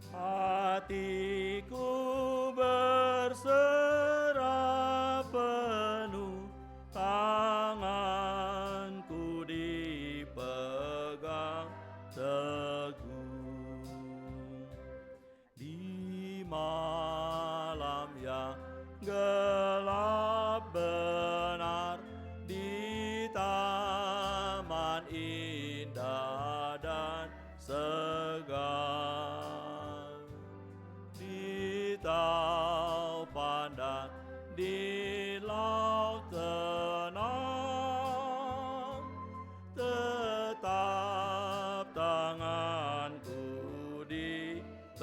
Hatiku berserah penuh, tanganku dipegang teguh. Di malam yang gelap benar, di taman indah dan segar, di taupan dan di laut tenang, tetap tanganku dipegang.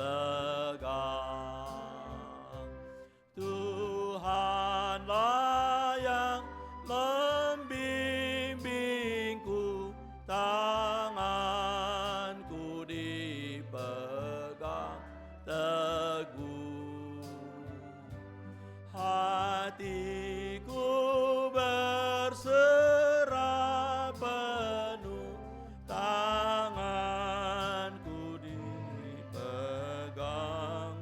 Tuhanlah yang membimbingku, tanganku dipegang teguh. Hatiku berserah penuh, tanganku dipegang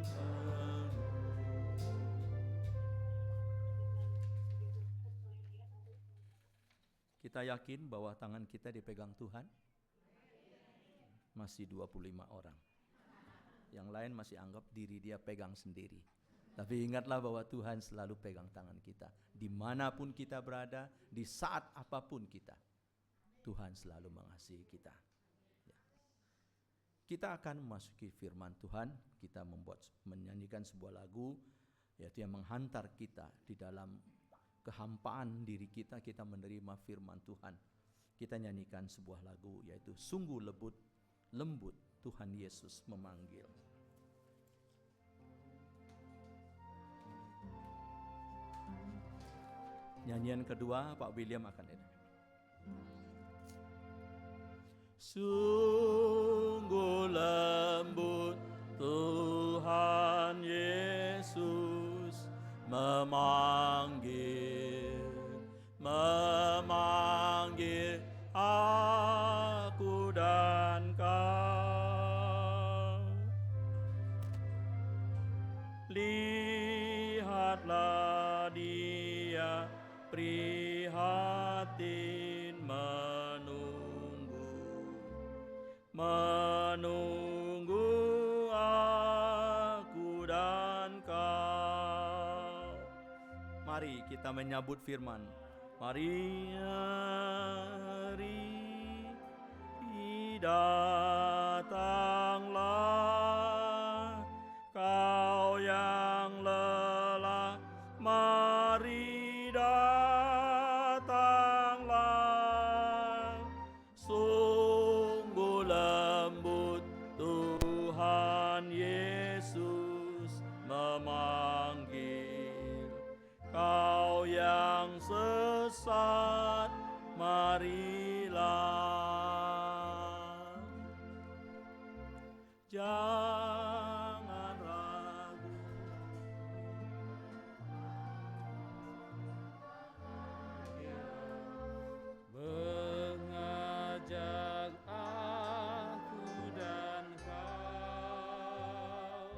teguh. Kita yakin bahwa tangan kita dipegang Tuhan? Masih 25 orang. Yang lain masih anggap diri dia pegang sendiri. Tapi ingatlah bahwa Tuhan selalu pegang tangan kita. Dimanapun kita berada, di saat apapun kita, Tuhan selalu mengasihi kita. Ya. Kita akan memasuki firman Tuhan. Kita menyanyikan sebuah lagu, yaitu yang menghantar kita di dalam kehampaan diri kita. Kita menerima firman Tuhan. Kita nyanyikan sebuah lagu, yaitu sungguh lembut Tuhan Yesus memanggil. Nyanyian kedua Pak William akan ini. Sungguh lembut Tuhan Yesus memanggil aku dan kau. Lihatlah dia prihatin menunggu aku dan kau. Mari kita menyambut firman. Mari datanglah kau yang lelah, mari datanglah. Sungguh lembut Tuhan Yesus memanggil. Kau yang sesat, marilah. Jangan ragu. Mengajak aku dan kau.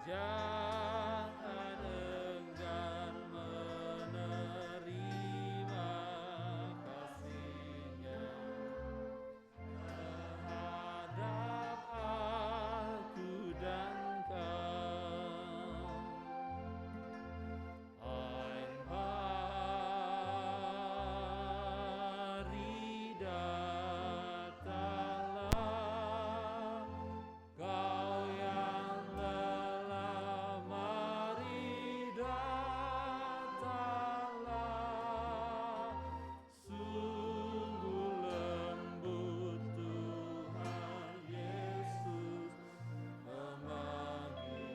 Jangan enggan menerima kasih-Nya terhadap aku dan kau. Mari datanglah kau yang lelah, mari datanglah. Sungguh lembut Tuhan Yesus memanggil.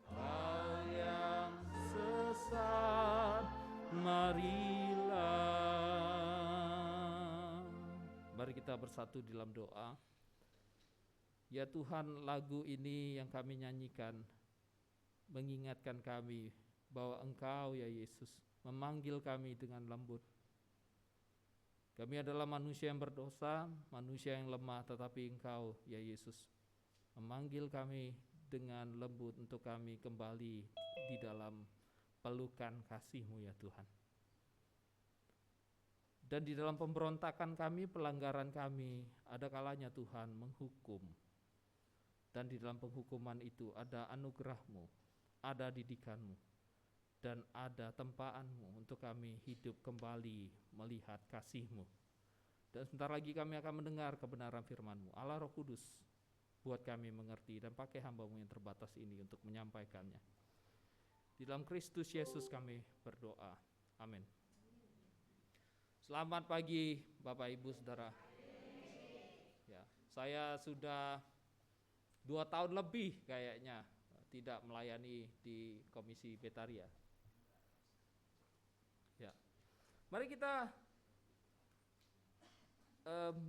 Kau yang sesat, marilah. Mari kita bersatu dalam doa. Ya Tuhan, lagu ini yang kami nyanyikan mengingatkan kami bahwa Engkau ya Yesus memanggil kami dengan lembut. Kami adalah manusia yang berdosa, manusia yang lemah, tetapi Engkau, ya Yesus, memanggil kami dengan lembut untuk kami kembali di dalam pelukan kasih-Mu ya Tuhan. Dan di dalam pemberontakan kami, pelanggaran kami, ada kalanya Tuhan menghukum. Dan di dalam penghukuman itu ada anugerah-Mu, ada didikan-Mu, dan ada tempaan-Mu untuk kami hidup kembali melihat kasih-Mu. Dan sebentar lagi kami akan mendengar kebenaran firman-Mu. Allah Roh Kudus, buat kami mengerti dan pakai hamba-Mu yang terbatas ini untuk menyampaikannya. Di dalam Kristus Yesus kami berdoa. Amin. Selamat pagi Bapak Ibu Saudara. Ya, saya sudah 2 tahun lebih kayaknya tidak melayani di Komisi Betaria. Ya, mari kita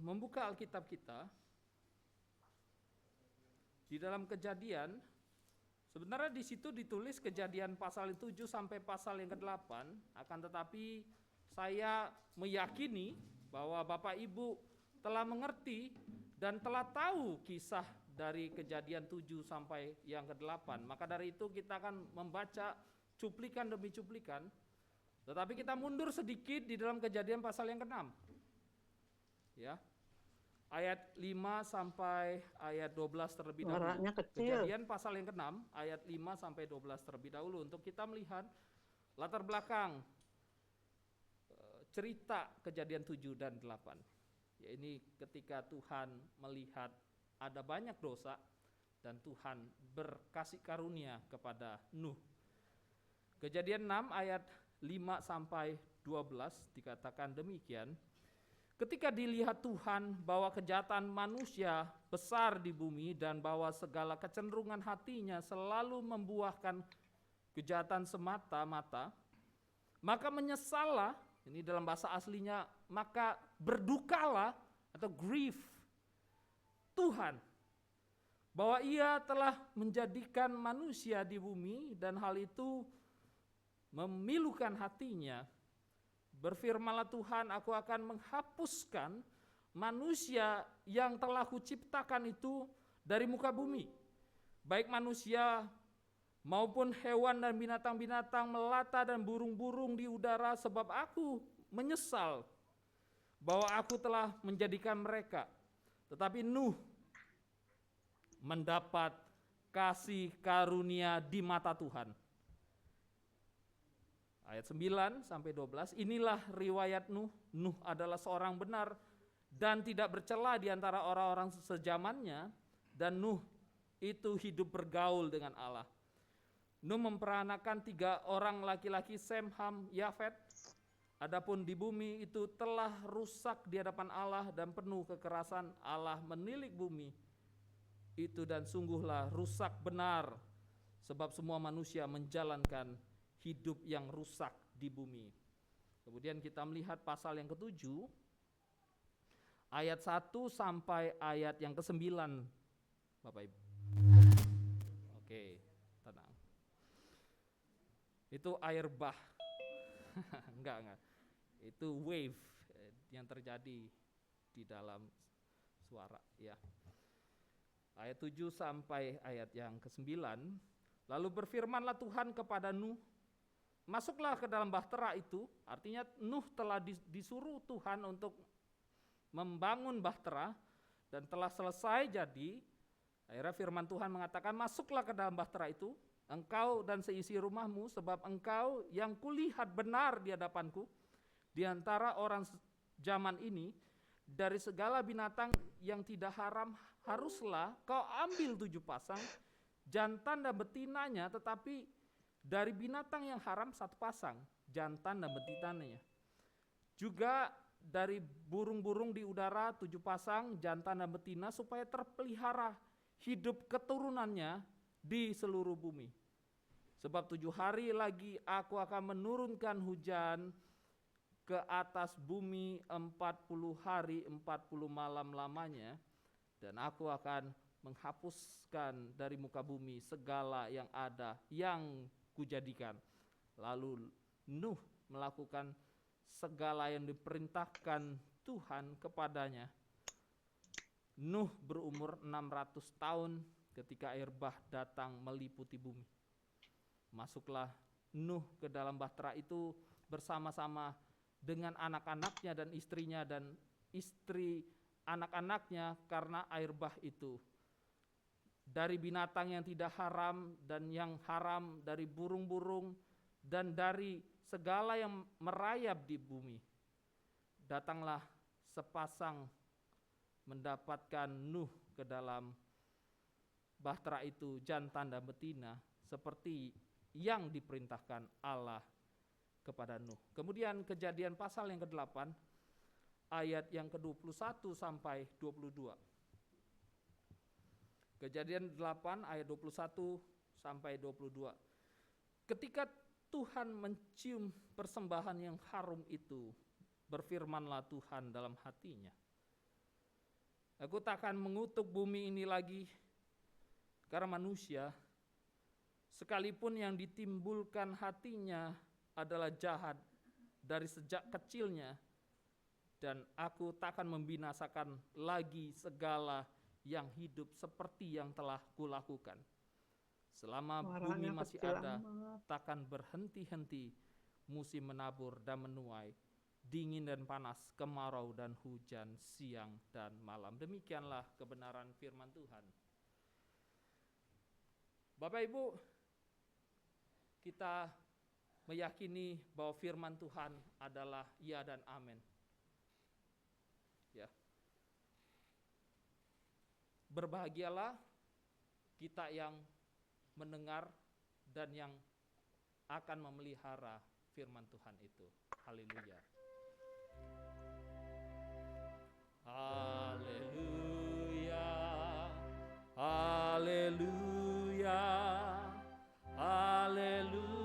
membuka Alkitab kita di dalam Kejadian. Sebenarnya di situ ditulis Kejadian pasal 7 sampai pasal yang ke-8, akan tetapi saya meyakini bahwa Bapak Ibu telah mengerti dan telah tahu kisah dari Kejadian 7 sampai yang ke-8. Maka dari itu kita akan membaca cuplikan demi cuplikan. Tetapi kita mundur sedikit di dalam Kejadian pasal yang ke-6. Ya. Ayat 5 sampai ayat 12 terlebih dahulu. Kejadian pasal yang ke-6 ayat 5 sampai 12 terlebih dahulu untuk kita melihat latar belakang cerita Kejadian 7 dan 8. Ya, ini ketika Tuhan melihat ada banyak dosa dan Tuhan berkasih karunia kepada Nuh. Kejadian 6 ayat 5 sampai 12 dikatakan demikian. Ketika dilihat Tuhan bahwa kejahatan manusia besar di bumi dan bahwa segala kecenderungan hatinya selalu membuahkan kejahatan semata-mata, maka menyesallah, ini dalam bahasa aslinya, maka berdukalah atau grief Tuhan bahwa Ia telah menjadikan manusia di bumi dan hal itu memilukan hatinya. Berfirmanlah Tuhan, aku akan menghapuskan manusia yang telah kuciptakan itu dari muka bumi, baik manusia maupun hewan dan binatang-binatang melata dan burung-burung di udara, sebab aku menyesal bahwa aku telah menjadikan mereka. Tetapi Nuh mendapat kasih karunia di mata Tuhan. Ayat 9 sampai 12, inilah riwayat Nuh. Nuh adalah seorang benar dan tidak bercela di antara orang-orang sezamannya, dan Nuh itu hidup bergaul dengan Allah. Nuh memperanakan 3 orang laki-laki, Sem, Ham, Yafet. Adapun di bumi itu telah rusak di hadapan Allah dan penuh kekerasan. Allah menilik bumi itu dan sungguhlah rusak benar, sebab semua manusia menjalankan hidup yang rusak di bumi. Kemudian kita melihat pasal yang ke-7 ayat 1 sampai ayat yang ke-9, Bapak Ibu. Oke, tenang. Itu air bah. enggak. Itu wave yang terjadi di dalam suara, ya. Ayat 7 sampai ayat yang ke-9. Lalu berfirmanlah Tuhan kepada Nuh, masuklah ke dalam bahtera itu. Artinya Nuh telah disuruh Tuhan untuk membangun bahtera dan telah selesai jadi. Akhirnya firman Tuhan mengatakan, masuklah ke dalam bahtera itu, engkau dan seisi rumahmu, sebab engkau yang kulihat benar di hadapanku di antara orang zaman ini. Dari segala binatang yang tidak haram haruslah kau ambil 7 pasang, jantan dan betinanya, tetapi dari binatang yang haram 1 pasang, jantan dan betinanya. Juga dari burung-burung di udara 7 pasang, jantan dan betina, supaya terpelihara hidup keturunannya di seluruh bumi. Sebab 7 hari lagi aku akan menurunkan hujan ke atas bumi 40 hari 40 malam lamanya, dan aku akan menghapuskan dari muka bumi segala yang ada yang kujadikan. Lalu Nuh melakukan segala yang diperintahkan Tuhan kepadanya. Nuh berumur 600 tahun ketika air bah datang meliputi bumi. Masuklah Nuh ke dalam bahtera itu bersama-sama dengan anak-anaknya dan istrinya dan istri anak-anaknya, karena air bah itu dari binatang yang tidak haram dan yang haram, dari burung-burung dan dari segala yang merayap di bumi. Datanglah sepasang mendapatkan Nuh ke dalam bahtera itu, jantan dan betina, seperti yang diperintahkan Allah kepada Nuh. Kemudian Kejadian pasal yang ke-8 ayat yang ke-21 sampai 22. Kejadian 8 ayat 21 sampai 22. Ketika Tuhan mencium persembahan yang harum itu, berfirmanlah Tuhan dalam hatinya, aku tak akan mengutuk bumi ini lagi, karena manusia, sekalipun yang ditimbulkan hatinya adalah jahat dari sejak kecilnya, dan aku tak akan membinasakan lagi segala yang hidup seperti yang telah kulakukan. Selama bumi masih ada, takkan berhenti-henti musim menabur dan menuai, dingin dan panas, kemarau dan hujan, siang dan malam. Demikianlah kebenaran firman Tuhan. Bapak Ibu, kita meyakini bahwa firman Tuhan adalah ya dan amin. Ya. Berbahagialah kita yang mendengar dan yang akan memelihara firman Tuhan itu. Haleluya. Haleluya. Haleluya. Haleluya.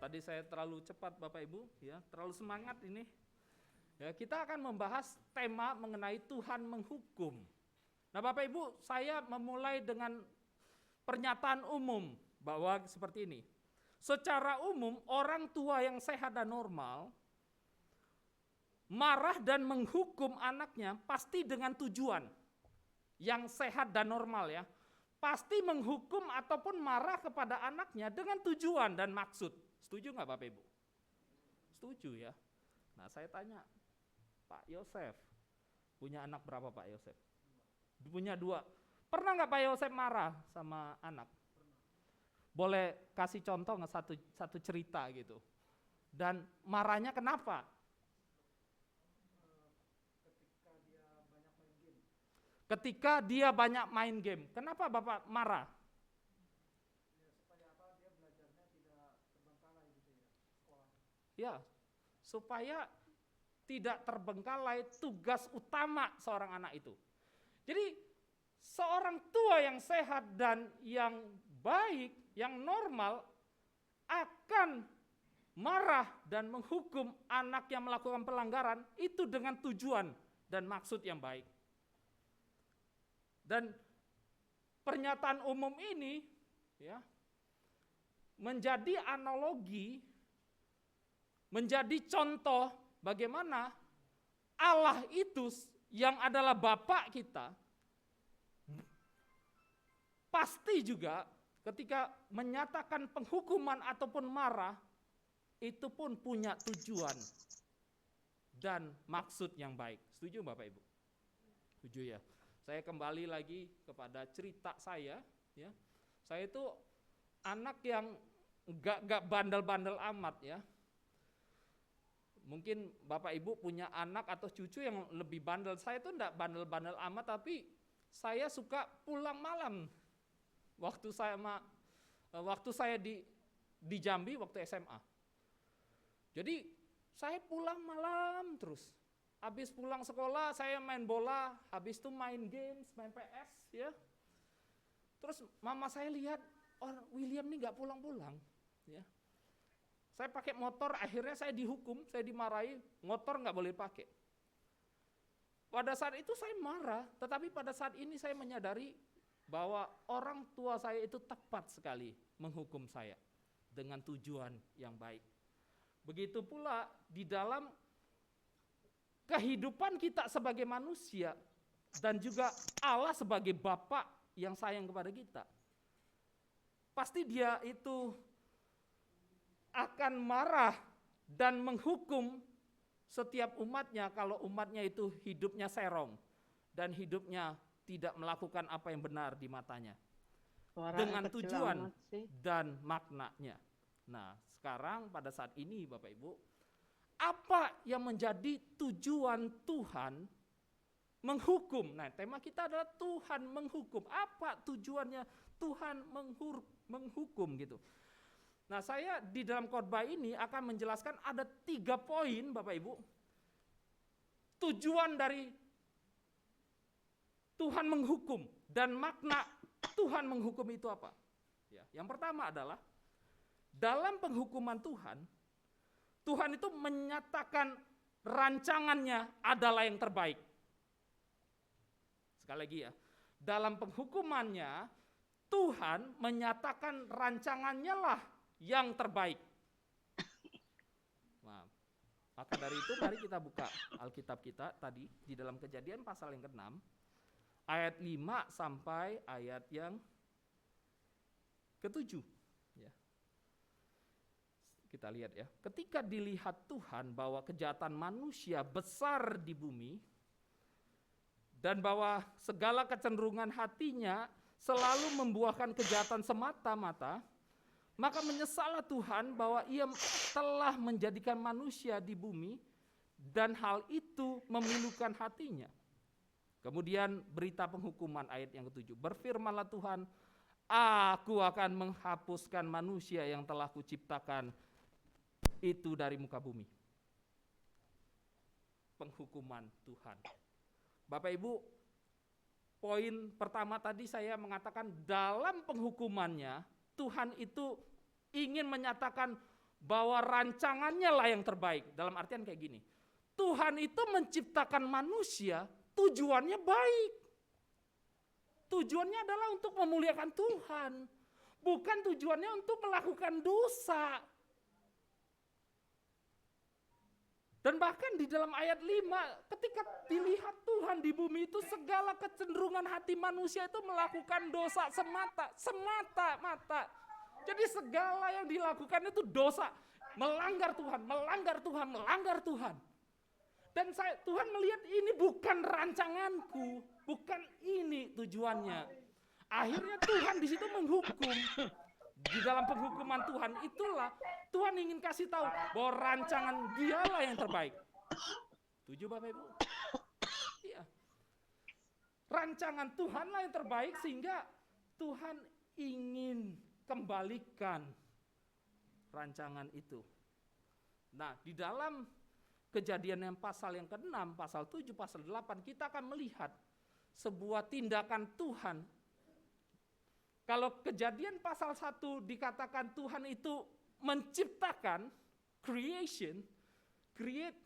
Tadi saya terlalu cepat Bapak Ibu, ya, terlalu semangat ini. Ya, kita akan membahas tema mengenai Tuhan menghukum. Nah, Bapak Ibu, saya memulai dengan pernyataan umum bahwa seperti ini. Secara umum, orang tua yang sehat dan normal marah dan menghukum anaknya pasti dengan tujuan. Yang sehat dan normal, ya, pasti menghukum ataupun marah kepada anaknya dengan tujuan dan maksud. Setuju nggak Bapak Ibu? Setuju, ya. Nah, saya tanya, Pak Yosef, punya anak berapa Pak Yosef? Punya 2. Pernah nggak Pak Yosef marah sama anak? Boleh kasih contoh nggak satu cerita gitu? Dan marahnya kenapa? Ketika dia banyak main game. Kenapa Bapak marah? Ya, supaya tidak terbengkalai tugas utama seorang anak itu. Jadi seorang tua yang sehat dan yang baik, yang normal akan marah dan menghukum anak yang melakukan pelanggaran itu dengan tujuan dan maksud yang baik. Dan pernyataan umum ini, ya, menjadi analogi, menjadi contoh bagaimana Allah itu yang adalah Bapa kita, pasti juga ketika menyatakan penghukuman ataupun marah, itu pun punya tujuan dan maksud yang baik. Setuju Bapak Ibu? Setuju, ya. Saya kembali lagi kepada cerita saya, ya. Saya itu anak yang enggak bandel-bandel amat, ya. Mungkin Bapak Ibu punya anak atau cucu yang lebih bandel. Saya itu enggak bandel-bandel amat, tapi saya suka pulang malam. Waktu saya di Jambi waktu SMA. Jadi saya pulang malam terus. Habis pulang sekolah saya main bola, habis itu main games, main PS, ya. Terus mama saya lihat, oh William nih nggak pulang-pulang, ya. Saya pakai motor, akhirnya saya dihukum, saya dimarahi, motor nggak boleh pakai. Pada saat itu saya marah, tetapi pada saat ini saya menyadari bahwa orang tua saya itu tepat sekali menghukum saya dengan tujuan yang baik. Begitu pula di dalam kehidupan kita sebagai manusia dan juga Allah sebagai Bapa yang sayang kepada kita. Pasti Dia itu akan marah dan menghukum setiap umatnya kalau umatnya itu hidupnya serong dan hidupnya tidak melakukan apa yang benar di matanya. Suaranya Dengan kecil tujuan amat sih. dan maknanya. Nah, sekarang pada saat ini Bapak Ibu, apa yang menjadi tujuan Tuhan menghukum? Nah, tema kita adalah Tuhan menghukum. Apa tujuannya Tuhan menghukum gitu? Nah, saya di dalam khotbah ini akan menjelaskan ada 3 poin Bapak Ibu. Tujuan dari Tuhan menghukum dan makna Tuhan menghukum itu apa? Ya, yang pertama adalah dalam penghukuman Tuhan, Tuhan itu menyatakan rancangannya adalah yang terbaik. Sekali lagi ya, dalam penghukumannya Tuhan menyatakan rancangannya lah yang terbaik. Nah, maka dari itu mari kita buka Alkitab kita tadi di dalam Kejadian pasal yang ke-6 ayat 5 sampai ayat yang ke-7 ya. Kita lihat ya. Ketika dilihat Tuhan bahwa kejahatan manusia besar di bumi dan bahwa segala kecenderungan hatinya selalu membuahkan kejahatan semata-mata, maka menyesallah Tuhan bahwa Ia telah menjadikan manusia di bumi dan hal itu memilukan hatinya. Kemudian berita penghukuman ayat yang ke-7. Berfirmanlah Tuhan, Aku akan menghapuskan manusia yang telah kuciptakan itu dari muka bumi. Penghukuman Tuhan. Bapak Ibu, poin pertama tadi saya mengatakan dalam penghukumannya Tuhan itu ingin menyatakan bahwa rancangannya lah yang terbaik. Dalam artian kayak gini, Tuhan itu menciptakan manusia, tujuannya baik. Tujuannya adalah untuk memuliakan Tuhan. Bukan tujuannya untuk melakukan dosa. Dan bahkan di dalam ayat 5, ketika dilihat Tuhan di bumi itu segala kecenderungan hati manusia itu melakukan dosa semata-mata. Jadi segala yang dilakukan itu dosa, melanggar Tuhan, melanggar Tuhan, melanggar Tuhan. Dan Tuhan melihat ini bukan rancanganku, bukan ini tujuannya. Akhirnya Tuhan di situ menghukum. Di dalam penghukuman Tuhan itulah Tuhan ingin kasih tahu bahwa rancangan Dialah yang terbaik. Setuju Bapak Ibu? Iya. Rancangan Tuhanlah yang terbaik sehingga Tuhan ingin kembalikan rancangan itu. Nah, di dalam Kejadian yang pasal yang ke-6, pasal 7, pasal 8 kita akan melihat sebuah tindakan Tuhan. Kalau Kejadian pasal 1 dikatakan Tuhan itu menciptakan, create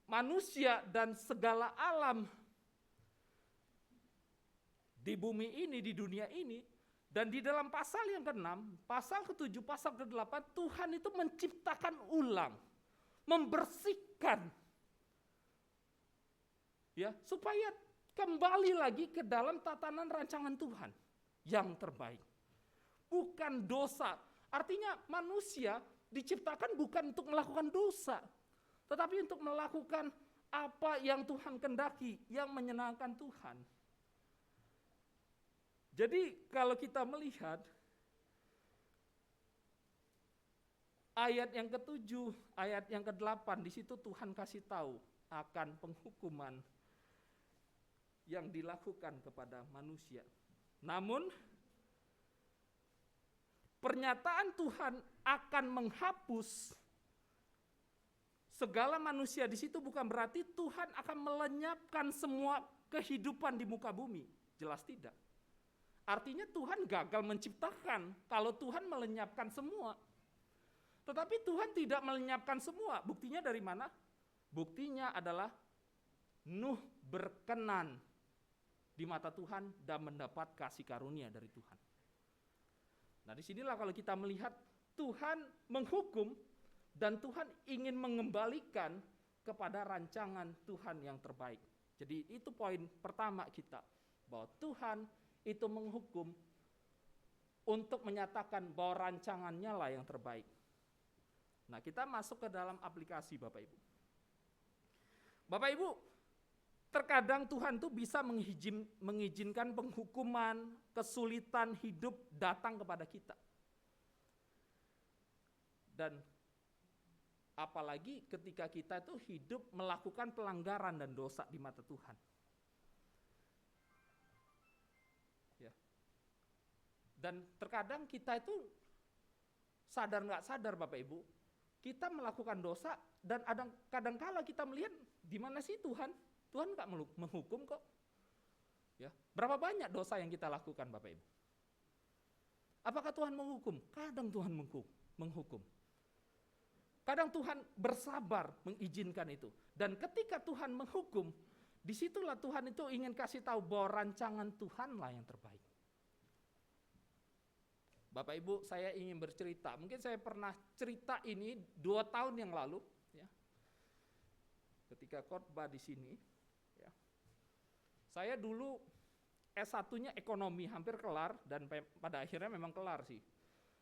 manusia dan segala alam di bumi ini, di dunia ini. Dan di dalam pasal yang ke-6, pasal ke-7, pasal ke-8, Tuhan itu menciptakan ulang, membersihkan, ya, supaya kembali lagi ke dalam tatanan rancangan Tuhan yang terbaik. Bukan dosa. Artinya manusia diciptakan bukan untuk melakukan dosa, tetapi untuk melakukan apa yang Tuhan kehendaki, yang menyenangkan Tuhan. Jadi kalau kita melihat ayat yang ke-7, ayat yang ke-8, di situ Tuhan kasih tahu akan penghukuman yang dilakukan kepada manusia. Namun pernyataan Tuhan akan menghapus segala manusia di situ bukan berarti Tuhan akan melenyapkan semua kehidupan di muka bumi. Jelas tidak. Artinya Tuhan gagal menciptakan kalau Tuhan melenyapkan semua. Tetapi Tuhan tidak melenyapkan semua. Buktinya dari mana? Buktinya adalah Nuh berkenan di mata Tuhan dan mendapat kasih karunia dari Tuhan. Nah, disinilah kalau kita melihat Tuhan menghukum, dan Tuhan ingin mengembalikan kepada rancangan Tuhan yang terbaik. Jadi itu poin pertama kita, bahwa Tuhan itu menghukum untuk menyatakan bahwa rancangannya lah yang terbaik. Nah, kita masuk ke dalam aplikasi Bapak Ibu. Bapak Ibu, terkadang Tuhan tuh bisa mengizinkan penghukuman, kesulitan hidup datang kepada kita. Dan apalagi ketika kita itu hidup melakukan pelanggaran dan dosa di mata Tuhan. Ya. Dan terkadang kita itu sadar nggak sadar Bapak Ibu, kita melakukan dosa dan kadang-kala kita melihat di mana sih Tuhan? Tuhan nggak menghukum kok. Ya, berapa banyak dosa yang kita lakukan Bapak Ibu? Apakah Tuhan menghukum? Kadang Tuhan menghukum. Kadang Tuhan bersabar mengizinkan itu. Dan ketika Tuhan menghukum, disitulah Tuhan itu ingin kasih tahu bahwa rancangan Tuhanlah yang terbaik. Bapak Ibu, saya ingin bercerita. Mungkin saya pernah cerita ini 2 tahun yang lalu, ya. Ketika khotbah di sini, ya. Saya dulu S1-nya ekonomi, hampir kelar, dan pada akhirnya memang kelar sih.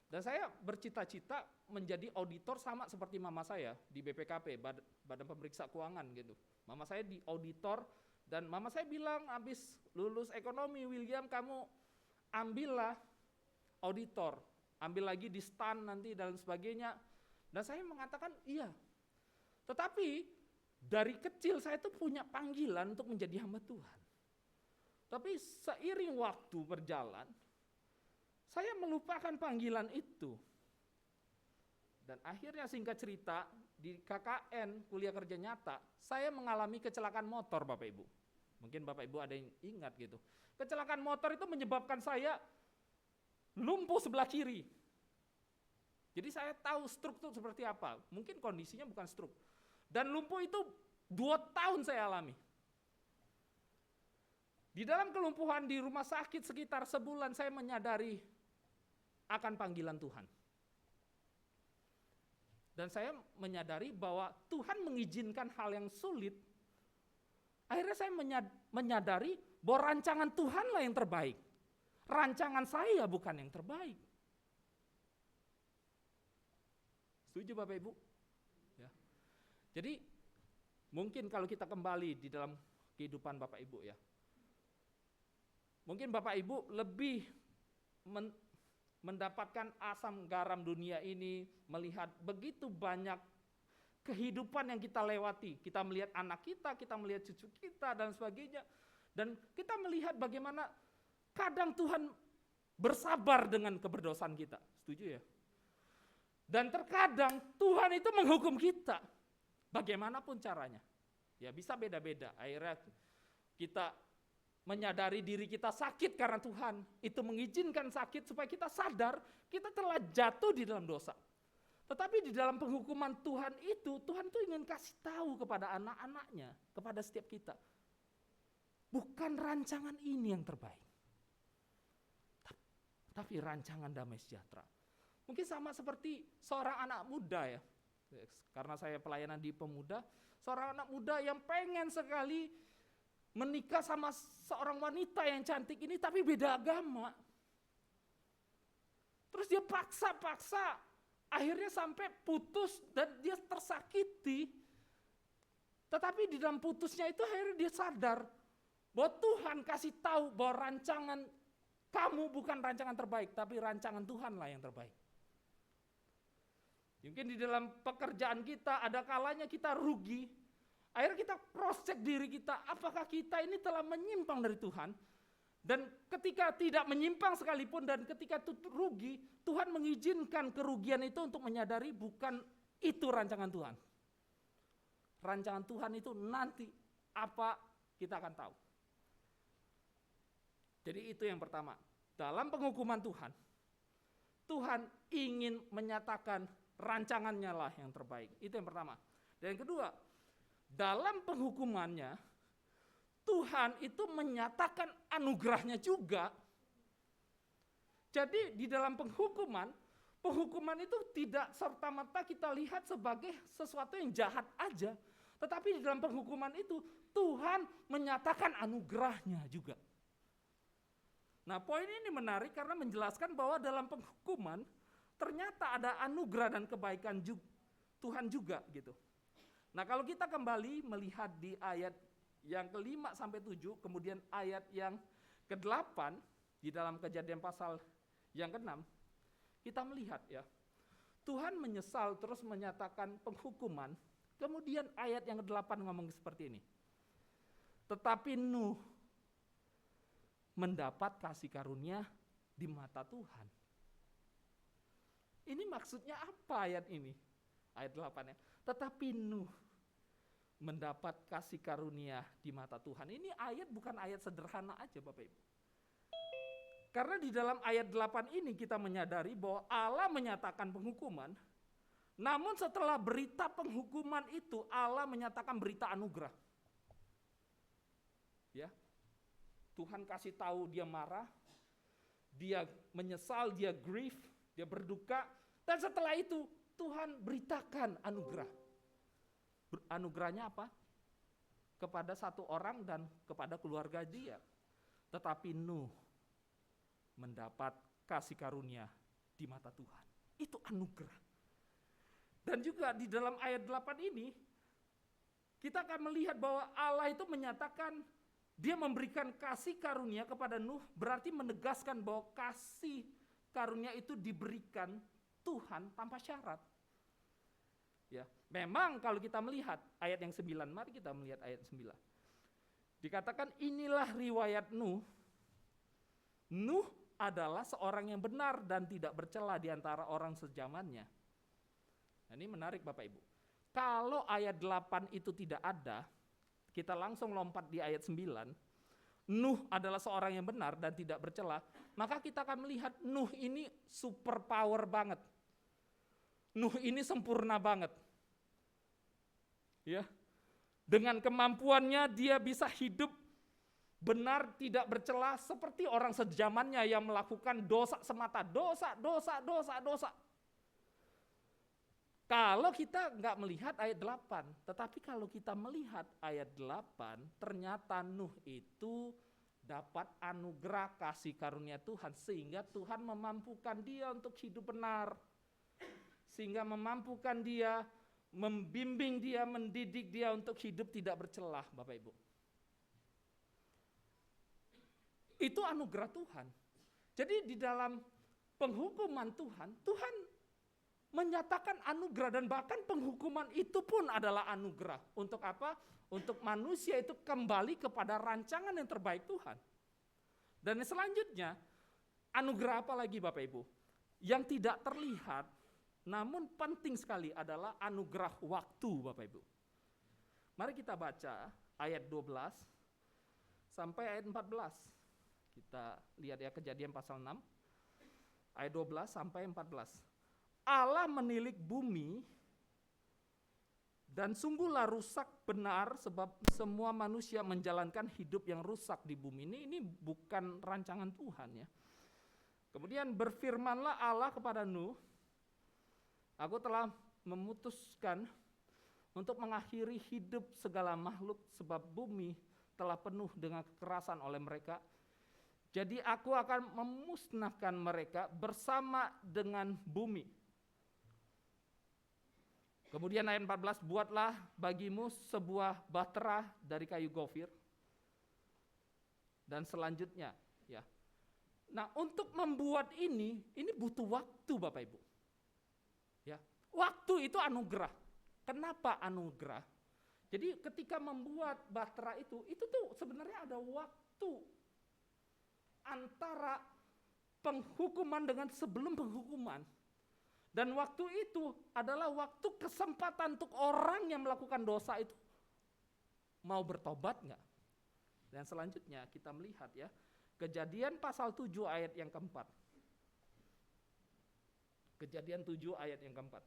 Dan saya bercita-cita menjadi auditor sama seperti mama saya di BPKP, Badan Pemeriksa Keuangan gitu. Mama saya di auditor, dan mama saya bilang habis lulus ekonomi, William kamu ambillah auditor, ambil lagi di STAN nanti dan sebagainya. Dan saya mengatakan iya. Tetapi dari kecil saya tuh punya panggilan untuk menjadi hamba Tuhan. Tapi seiring waktu berjalan, saya melupakan panggilan itu. Dan akhirnya singkat cerita, di KKN, kuliah kerja nyata, saya mengalami kecelakaan motor Bapak Ibu. Mungkin Bapak Ibu ada yang ingat gitu. Kecelakaan motor itu menyebabkan saya lumpuh sebelah kiri. Jadi saya tahu stroke itu seperti apa. Mungkin kondisinya bukan stroke. Dan lumpuh itu 2 tahun saya alami. Di dalam kelumpuhan di rumah sakit sekitar sebulan saya menyadari akan panggilan Tuhan. Dan saya menyadari bahwa Tuhan mengizinkan hal yang sulit. Akhirnya saya menyadari bahwa rancangan Tuhanlah yang terbaik. Rancangan saya bukan yang terbaik. Setuju Bapak Ibu? Ya. Jadi mungkin kalau kita kembali di dalam kehidupan Bapak Ibu ya. Mungkin Bapak Ibu lebih mendapatkan asam garam dunia ini, melihat begitu banyak kehidupan yang kita lewati. Kita melihat anak kita melihat cucu kita dan sebagainya. Dan kita melihat bagaimana kadang Tuhan bersabar dengan keberdosaan kita. Setuju ya? Dan terkadang Tuhan itu menghukum kita. Bagaimanapun caranya. Ya bisa beda-beda. Akhirnya kita menyadari diri kita sakit karena Tuhan. Itu mengizinkan sakit supaya kita sadar kita telah jatuh di dalam dosa. Tetapi di dalam penghukuman Tuhan itu, Tuhan itu ingin kasih tahu kepada anak-anaknya, kepada setiap kita. Bukan rancangan ini yang terbaik. Tapi rancangan damai sejahtera. Mungkin sama seperti seorang anak muda ya. Karena saya pelayanan di pemuda, seorang anak muda yang pengen sekali menikah sama seorang wanita yang cantik ini tapi beda agama. Terus dia paksa, akhirnya sampai putus dan dia tersakiti. Tetapi di dalam putusnya itu akhirnya dia sadar bahwa Tuhan kasih tahu bahwa rancangan kamu bukan rancangan terbaik, tapi rancangan Tuhanlah yang terbaik. Mungkin di dalam pekerjaan kita ada kalanya kita rugi. Akhirnya kita cross check diri kita, apakah kita ini telah menyimpang dari Tuhan? Dan ketika tidak menyimpang sekalipun dan ketika itu rugi, Tuhan mengizinkan kerugian itu untuk menyadari bukan itu rancangan Tuhan. Rancangan Tuhan itu nanti apa kita akan tahu. Jadi itu yang pertama. Dalam penghukuman Tuhan, Tuhan ingin menyatakan rancangannya lah yang terbaik. Itu yang pertama. Dan yang kedua, dalam penghukumannya, Tuhan itu menyatakan anugerahnya juga. Jadi di dalam penghukuman Penghukuman itu tidak serta-merta kita lihat sebagai sesuatu yang jahat aja. Tetapi di dalam penghukuman itu Tuhan menyatakan anugerahnya juga. Nah, poin ini menarik karena menjelaskan bahwa dalam penghukuman ternyata ada anugerah dan kebaikan Tuhan juga gitu. Nah, kalau kita kembali melihat di ayat yang ke-5 sampai 7, kemudian ayat yang ke-8 di dalam Kejadian pasal yang ke-6, kita melihat ya, Tuhan menyesal terus menyatakan penghukuman. Kemudian ayat yang ke-8 ngomong seperti ini. Tetapi Nuh mendapat kasih karunia di mata Tuhan. Ini maksudnya apa ayat ini? Ayat 8-nya. Tetapi Nuh mendapat kasih karunia di mata Tuhan. Ini ayat bukan ayat sederhana aja Bapak Ibu. Karena di dalam ayat 8 ini kita menyadari bahwa Allah menyatakan penghukuman, namun setelah berita penghukuman itu Allah menyatakan berita anugerah. Ya. Tuhan kasih tahu dia marah, dia menyesal, dia grief, dia berduka, dan setelah itu Tuhan beritakan anugerah. Anugerahnya apa? Kepada satu orang dan kepada keluarga dia. Tetapi Nuh mendapat kasih karunia di mata Tuhan. Itu anugerah. Dan juga di dalam ayat 8 ini, kita akan melihat bahwa Allah itu menyatakan dia memberikan kasih karunia kepada Nuh, berarti menegaskan bahwa kasih karunia itu diberikan Tuhan tanpa syarat. Ya, memang kalau kita melihat ayat yang 9, mari kita melihat ayat 9. Dikatakan inilah riwayat Nuh. Nuh adalah seorang yang benar dan tidak bercela di antara orang sezamannya. Nah, ini menarik Bapak Ibu. Kalau ayat 8 itu tidak ada, kita langsung lompat di ayat 9. Nuh adalah seorang yang benar dan tidak bercela, maka kita akan melihat Nuh ini super power banget. Nuh ini sempurna banget. Ya. Dengan kemampuannya dia bisa hidup benar tidak bercela seperti orang sezamannya yang melakukan dosa semata, dosa. Kalau kita nggak melihat ayat 8, tetapi kalau kita melihat ayat 8, ternyata Nuh itu dapat anugerah kasih karunia Tuhan, sehingga Tuhan memampukan dia untuk hidup benar. Sehingga memampukan dia, membimbing dia, mendidik dia untuk hidup tidak bercelah, Bapak Ibu. Itu anugerah Tuhan. Jadi di dalam penghukuman Tuhan menyatakan anugerah, dan bahkan penghukuman itu pun adalah anugerah. Untuk apa? Untuk manusia itu kembali kepada rancangan yang terbaik Tuhan. Dan selanjutnya, anugerah apa lagi Bapak Ibu? Yang tidak terlihat, namun penting sekali adalah anugerah waktu Bapak Ibu. Mari kita baca ayat 12 sampai ayat 14. Kita lihat ya Kejadian pasal 6, ayat 12 sampai 14. Allah menilik bumi dan sungguhlah rusak benar sebab semua manusia menjalankan hidup yang rusak di bumi ini. Ini bukan rancangan Tuhan ya. Kemudian berfirmanlah Allah kepada Nuh, aku telah memutuskan untuk mengakhiri hidup segala makhluk sebab bumi telah penuh dengan kekerasan oleh mereka. Jadi aku akan memusnahkan mereka bersama dengan bumi. Kemudian ayat 14, buatlah bagimu sebuah bahtera dari kayu gofir. Dan selanjutnya, ya. Nah, untuk membuat ini butuh waktu Bapak Ibu. Ya, waktu itu anugerah. Kenapa anugerah? Jadi ketika membuat bahtera itu tuh sebenarnya ada waktu antara penghukuman dengan sebelum penghukuman. Dan waktu itu adalah waktu kesempatan untuk orang yang melakukan dosa itu mau bertobat enggak? Dan selanjutnya kita melihat ya, Kejadian pasal 7 ayat yang keempat. Kejadian 7 ayat yang keempat.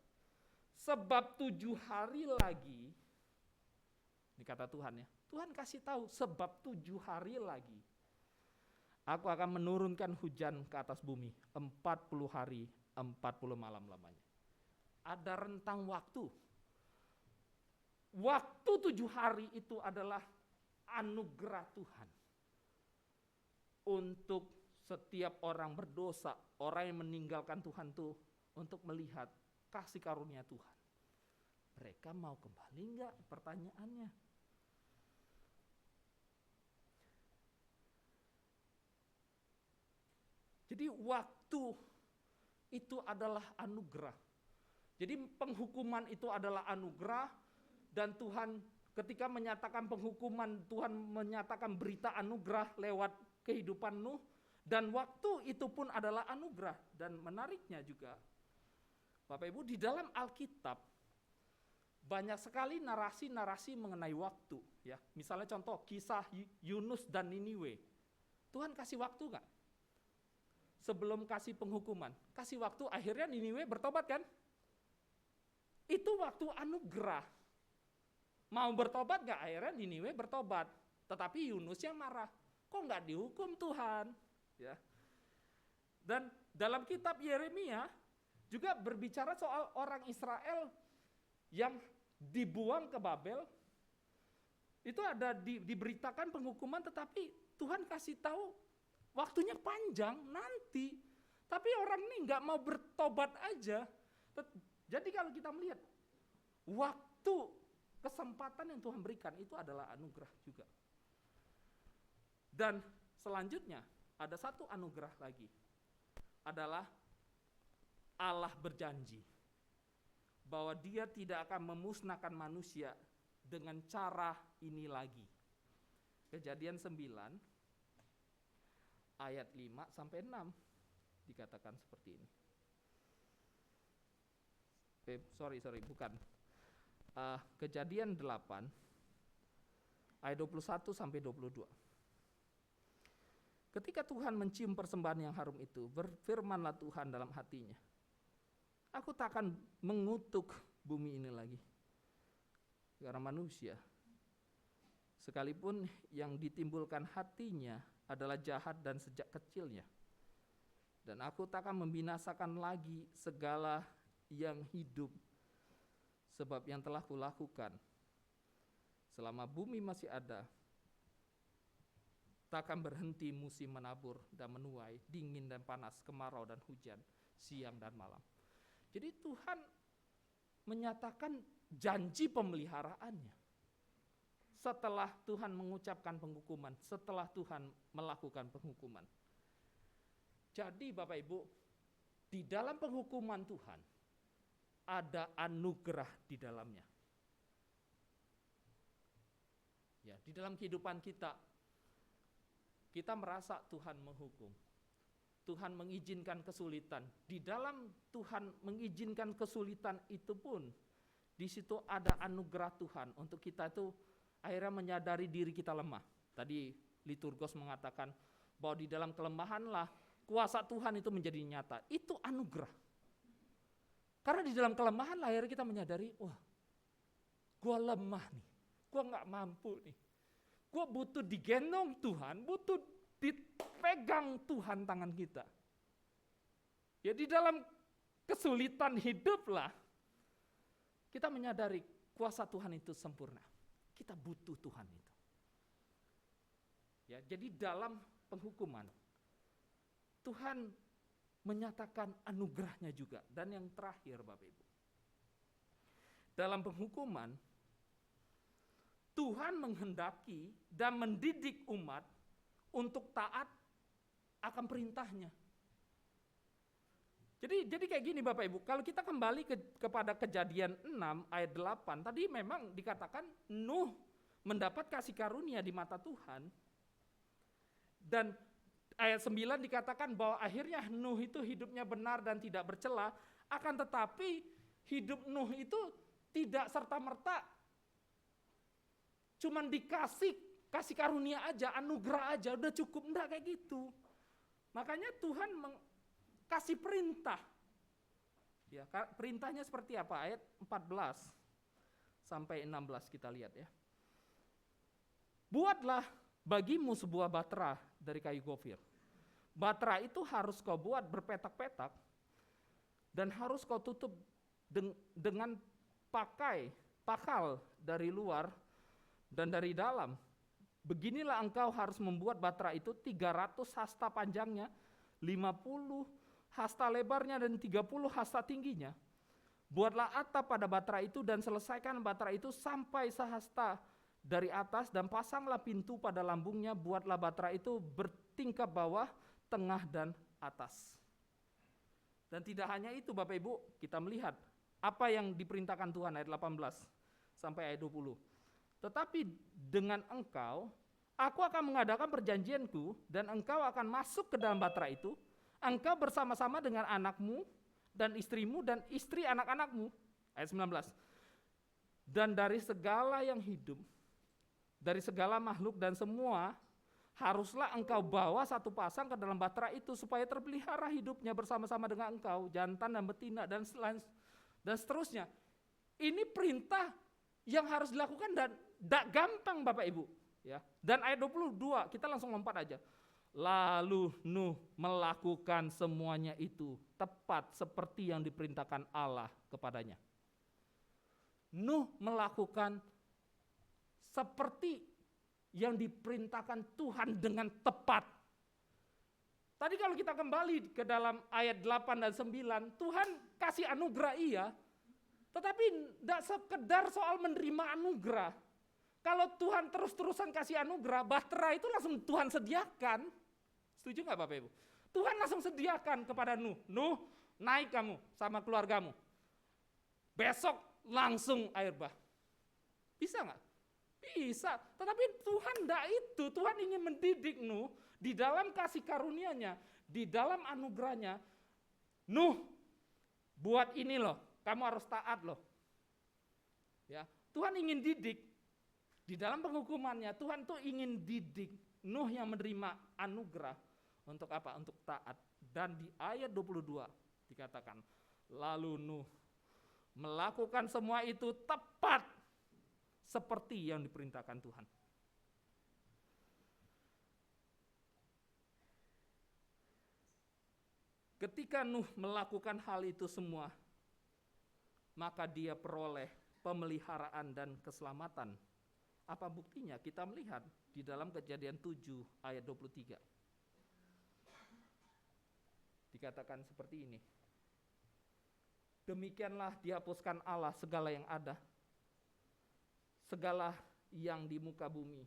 Sebab 7 hari lagi, ini kata Tuhan ya, Tuhan kasih tahu sebab 7 hari lagi, aku akan menurunkan hujan ke atas bumi 40 hari, 40 malam lamanya. Ada rentang waktu. Waktu 7 hari itu adalah anugerah Tuhan. Untuk setiap orang berdosa, orang yang meninggalkan Tuhan tuh, untuk melihat kasih karunia Tuhan. Mereka mau kembali enggak? Pertanyaannya. Jadi waktu itu adalah anugerah. Jadi penghukuman itu adalah anugerah, dan Tuhan ketika menyatakan penghukuman, Tuhan menyatakan berita anugerah lewat kehidupan Nuh, dan waktu itu pun adalah anugerah. Dan menariknya juga, Bapak Ibu, di dalam Alkitab banyak sekali narasi-narasi mengenai waktu, ya. Misalnya contoh kisah Yunus dan Niniwe. Tuhan kasih waktu enggak? Sebelum kasih penghukuman, kasih waktu, akhirnya Niniwe bertobat kan? Itu waktu anugerah. Mau bertobat enggak? Akhirnya Niniwe bertobat. Tetapi Yunus yang marah. Kok enggak dihukum Tuhan? Ya. Dan dalam kitab Yeremia juga berbicara soal orang Israel yang dibuang ke Babel. Itu ada diberitakan penghukuman, tetapi Tuhan kasih tahu waktunya panjang nanti. Tapi orang ini nggak mau bertobat aja. Jadi kalau kita melihat waktu, kesempatan yang Tuhan berikan itu adalah anugerah juga. Dan selanjutnya ada satu anugerah lagi. Adalah Allah berjanji bahwa Dia tidak akan memusnahkan manusia dengan cara ini lagi. Kejadian 9 ayat 5 sampai 6 dikatakan seperti ini. Bukan. Kejadian 8 ayat 21 sampai 22. Ketika Tuhan mencium persembahan yang harum itu, berfirmanlah Tuhan dalam hatinya, aku tak akan mengutuk bumi ini lagi karena manusia, sekalipun yang ditimbulkan hatinya adalah jahat dan sejak kecilnya. Dan aku tak akan membinasakan lagi segala yang hidup, sebab yang telah kulakukan selama bumi masih ada, tak akan berhenti musim menabur dan menuai, dingin dan panas, kemarau dan hujan, siang dan malam. Jadi Tuhan menyatakan janji pemeliharaannya. Setelah Tuhan mengucapkan penghukuman, setelah Tuhan melakukan penghukuman. Jadi Bapak Ibu, di dalam penghukuman Tuhan, ada anugerah di dalamnya. Ya, di dalam kehidupan kita merasa Tuhan menghukum. Tuhan mengizinkan kesulitan. Di dalam Tuhan mengizinkan kesulitan itu pun, di situ ada anugerah Tuhan untuk kita itu akhirnya menyadari diri kita lemah. Tadi liturgos mengatakan bahwa di dalam kelemahanlah kuasa Tuhan itu menjadi nyata. Itu anugerah. Karena di dalam kelemahan lah akhirnya kita menyadari, wah, gue lemah nih, gue gak mampu nih. Gue butuh digendong Tuhan, butuh dipegang Tuhan tangan kita. Ya di dalam kesulitan hidup lah, kita menyadari kuasa Tuhan itu sempurna. Kita butuh Tuhan itu. Ya, jadi dalam penghukuman, Tuhan menyatakan anugerahnya juga. Dan yang terakhir Bapak Ibu, dalam penghukuman, Tuhan menghendaki dan mendidik umat untuk taat akan perintahnya. Jadi kayak gini Bapak Ibu, kalau kita kembali kepada Kejadian 6 ayat 8, tadi memang dikatakan Nuh mendapat kasih karunia di mata Tuhan. Dan ayat 9 dikatakan bahwa akhirnya Nuh itu hidupnya benar dan tidak bercela, akan tetapi hidup Nuh itu tidak serta-merta cuman dikasih kasih karunia aja, anugerah aja, udah cukup, enggak kayak gitu. Makanya Tuhan kasih perintah. Ya, perintahnya seperti apa? Ayat 14 sampai 16 kita lihat ya. Buatlah bagimu sebuah batra dari kayu gofir. Batra itu harus kau buat berpetak-petak dan harus kau tutup dengan pakal dari luar dan dari dalam. Beginilah engkau harus membuat batra itu 300 hasta panjangnya, 50 hasta lebarnya, dan 30 hasta tingginya. Buatlah atap pada batra itu dan selesaikan batra itu sampai sehasta dari atas, dan pasanglah pintu pada lambungnya. Buatlah batra itu bertingkap bawah, tengah, dan atas. Dan tidak hanya itu Bapak Ibu, kita melihat apa yang diperintahkan Tuhan ayat 18 sampai ayat 20. Tetapi dengan engkau, aku akan mengadakan perjanjianku, dan engkau akan masuk ke dalam batra itu, engkau bersama-sama dengan anakmu, dan istrimu, dan istri anak-anakmu. Ayat 19. Dan dari segala yang hidup, dari segala makhluk dan semua, haruslah engkau bawa satu pasang ke dalam batra itu, supaya terpelihara hidupnya bersama-sama dengan engkau, jantan dan betina, dan seterusnya. Ini perintah yang harus dilakukan dan tidak gampang Bapak Ibu. Ya. Dan ayat 22, kita langsung lompat aja. Lalu Nuh melakukan semuanya itu tepat seperti yang diperintahkan Allah kepadanya. Nuh melakukan seperti yang diperintahkan Tuhan dengan tepat. Tadi kalau kita kembali ke dalam ayat 8 dan 9, Tuhan kasih anugerah iya, tetapi tidak sekedar soal menerima anugerah. Kalau Tuhan terus-terusan kasih anugerah, bahtera itu langsung Tuhan sediakan. Setuju nggak Bapak Ibu? Tuhan langsung sediakan kepada Nuh. Nuh, naik kamu sama keluargamu. Besok langsung air bah. Bisa nggak? Bisa. Tetapi Tuhan tidak itu. Tuhan ingin mendidik Nuh di dalam kasih karunia-Nya, di dalam anugerahnya. Nuh, buat ini loh. Kamu harus taat loh. Ya, Tuhan ingin didik. Di dalam penghukumannya, Tuhan tuh ingin didik Nuh yang menerima anugerah untuk apa? Untuk taat. Dan di ayat 22 dikatakan, lalu Nuh melakukan semua itu tepat seperti yang diperintahkan Tuhan. Ketika Nuh melakukan hal itu semua, maka dia peroleh pemeliharaan dan keselamatan. Apa buktinya? Kita melihat di dalam Kejadian 7 ayat 23. Dikatakan seperti ini. Demikianlah dihapuskan Allah segala yang ada, segala yang di muka bumi,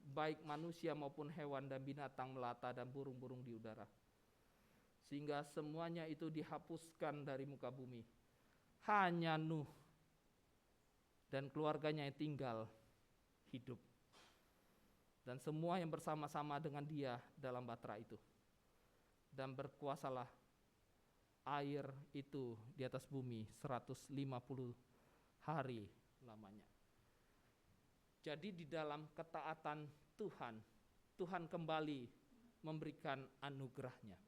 baik manusia maupun hewan dan binatang melata dan burung-burung di udara. Sehingga semuanya itu dihapuskan dari muka bumi. Hanya Nuh dan keluarganya yang tinggal hidup. Dan semua yang bersama-sama dengan dia dalam batra itu. Dan berkuasalah air itu di atas bumi 150 hari lamanya. Jadi di dalam ketaatan Tuhan, Tuhan kembali memberikan anugerahnya.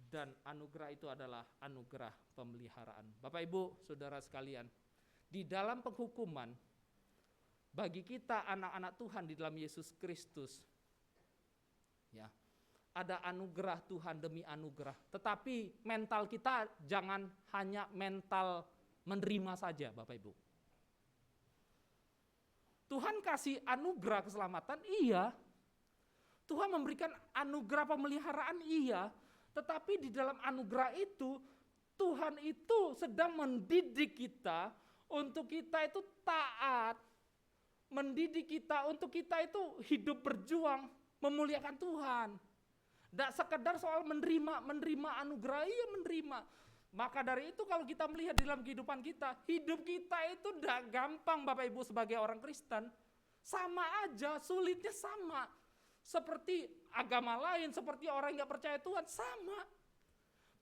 Dan anugerah itu adalah anugerah pemeliharaan. Bapak Ibu, saudara sekalian, di dalam penghukuman, bagi kita anak-anak Tuhan di dalam Yesus Kristus, ya, ada anugerah Tuhan demi anugerah. Tetapi mental kita jangan hanya mental menerima saja, Bapak Ibu. Tuhan kasih anugerah keselamatan, iya. Tuhan memberikan anugerah pemeliharaan, iya. Tetapi di dalam anugerah itu, Tuhan itu sedang mendidik kita untuk kita itu taat. Mendidik kita untuk kita itu hidup berjuang, memuliakan Tuhan. Tidak sekedar soal menerima anugerah, iya menerima. Maka dari itu kalau kita melihat di dalam kehidupan kita, hidup kita itu tidak gampang Bapak Ibu sebagai orang Kristen. Sama aja, sulitnya sama. Seperti agama lain, seperti orang yang gak percaya Tuhan, sama.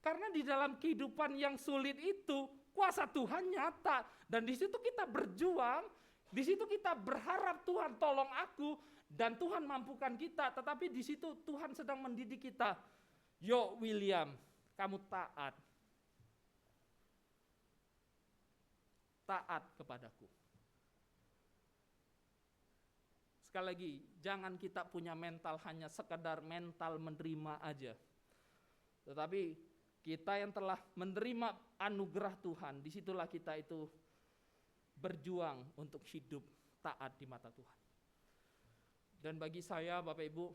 Karena di dalam kehidupan yang sulit itu, kuasa Tuhan nyata. Dan di situ kita berjuang, di situ kita berharap Tuhan tolong aku, dan Tuhan mampukan kita. Tetapi di situ Tuhan sedang mendidik kita. Yo William, kamu taat. Taat kepadaku. Sekali lagi, jangan kita punya mental hanya sekedar mental menerima aja. Tetapi Kita yang telah menerima anugerah Tuhan, disitulah kita itu berjuang untuk hidup taat di mata Tuhan. Dan bagi saya, Bapak Ibu,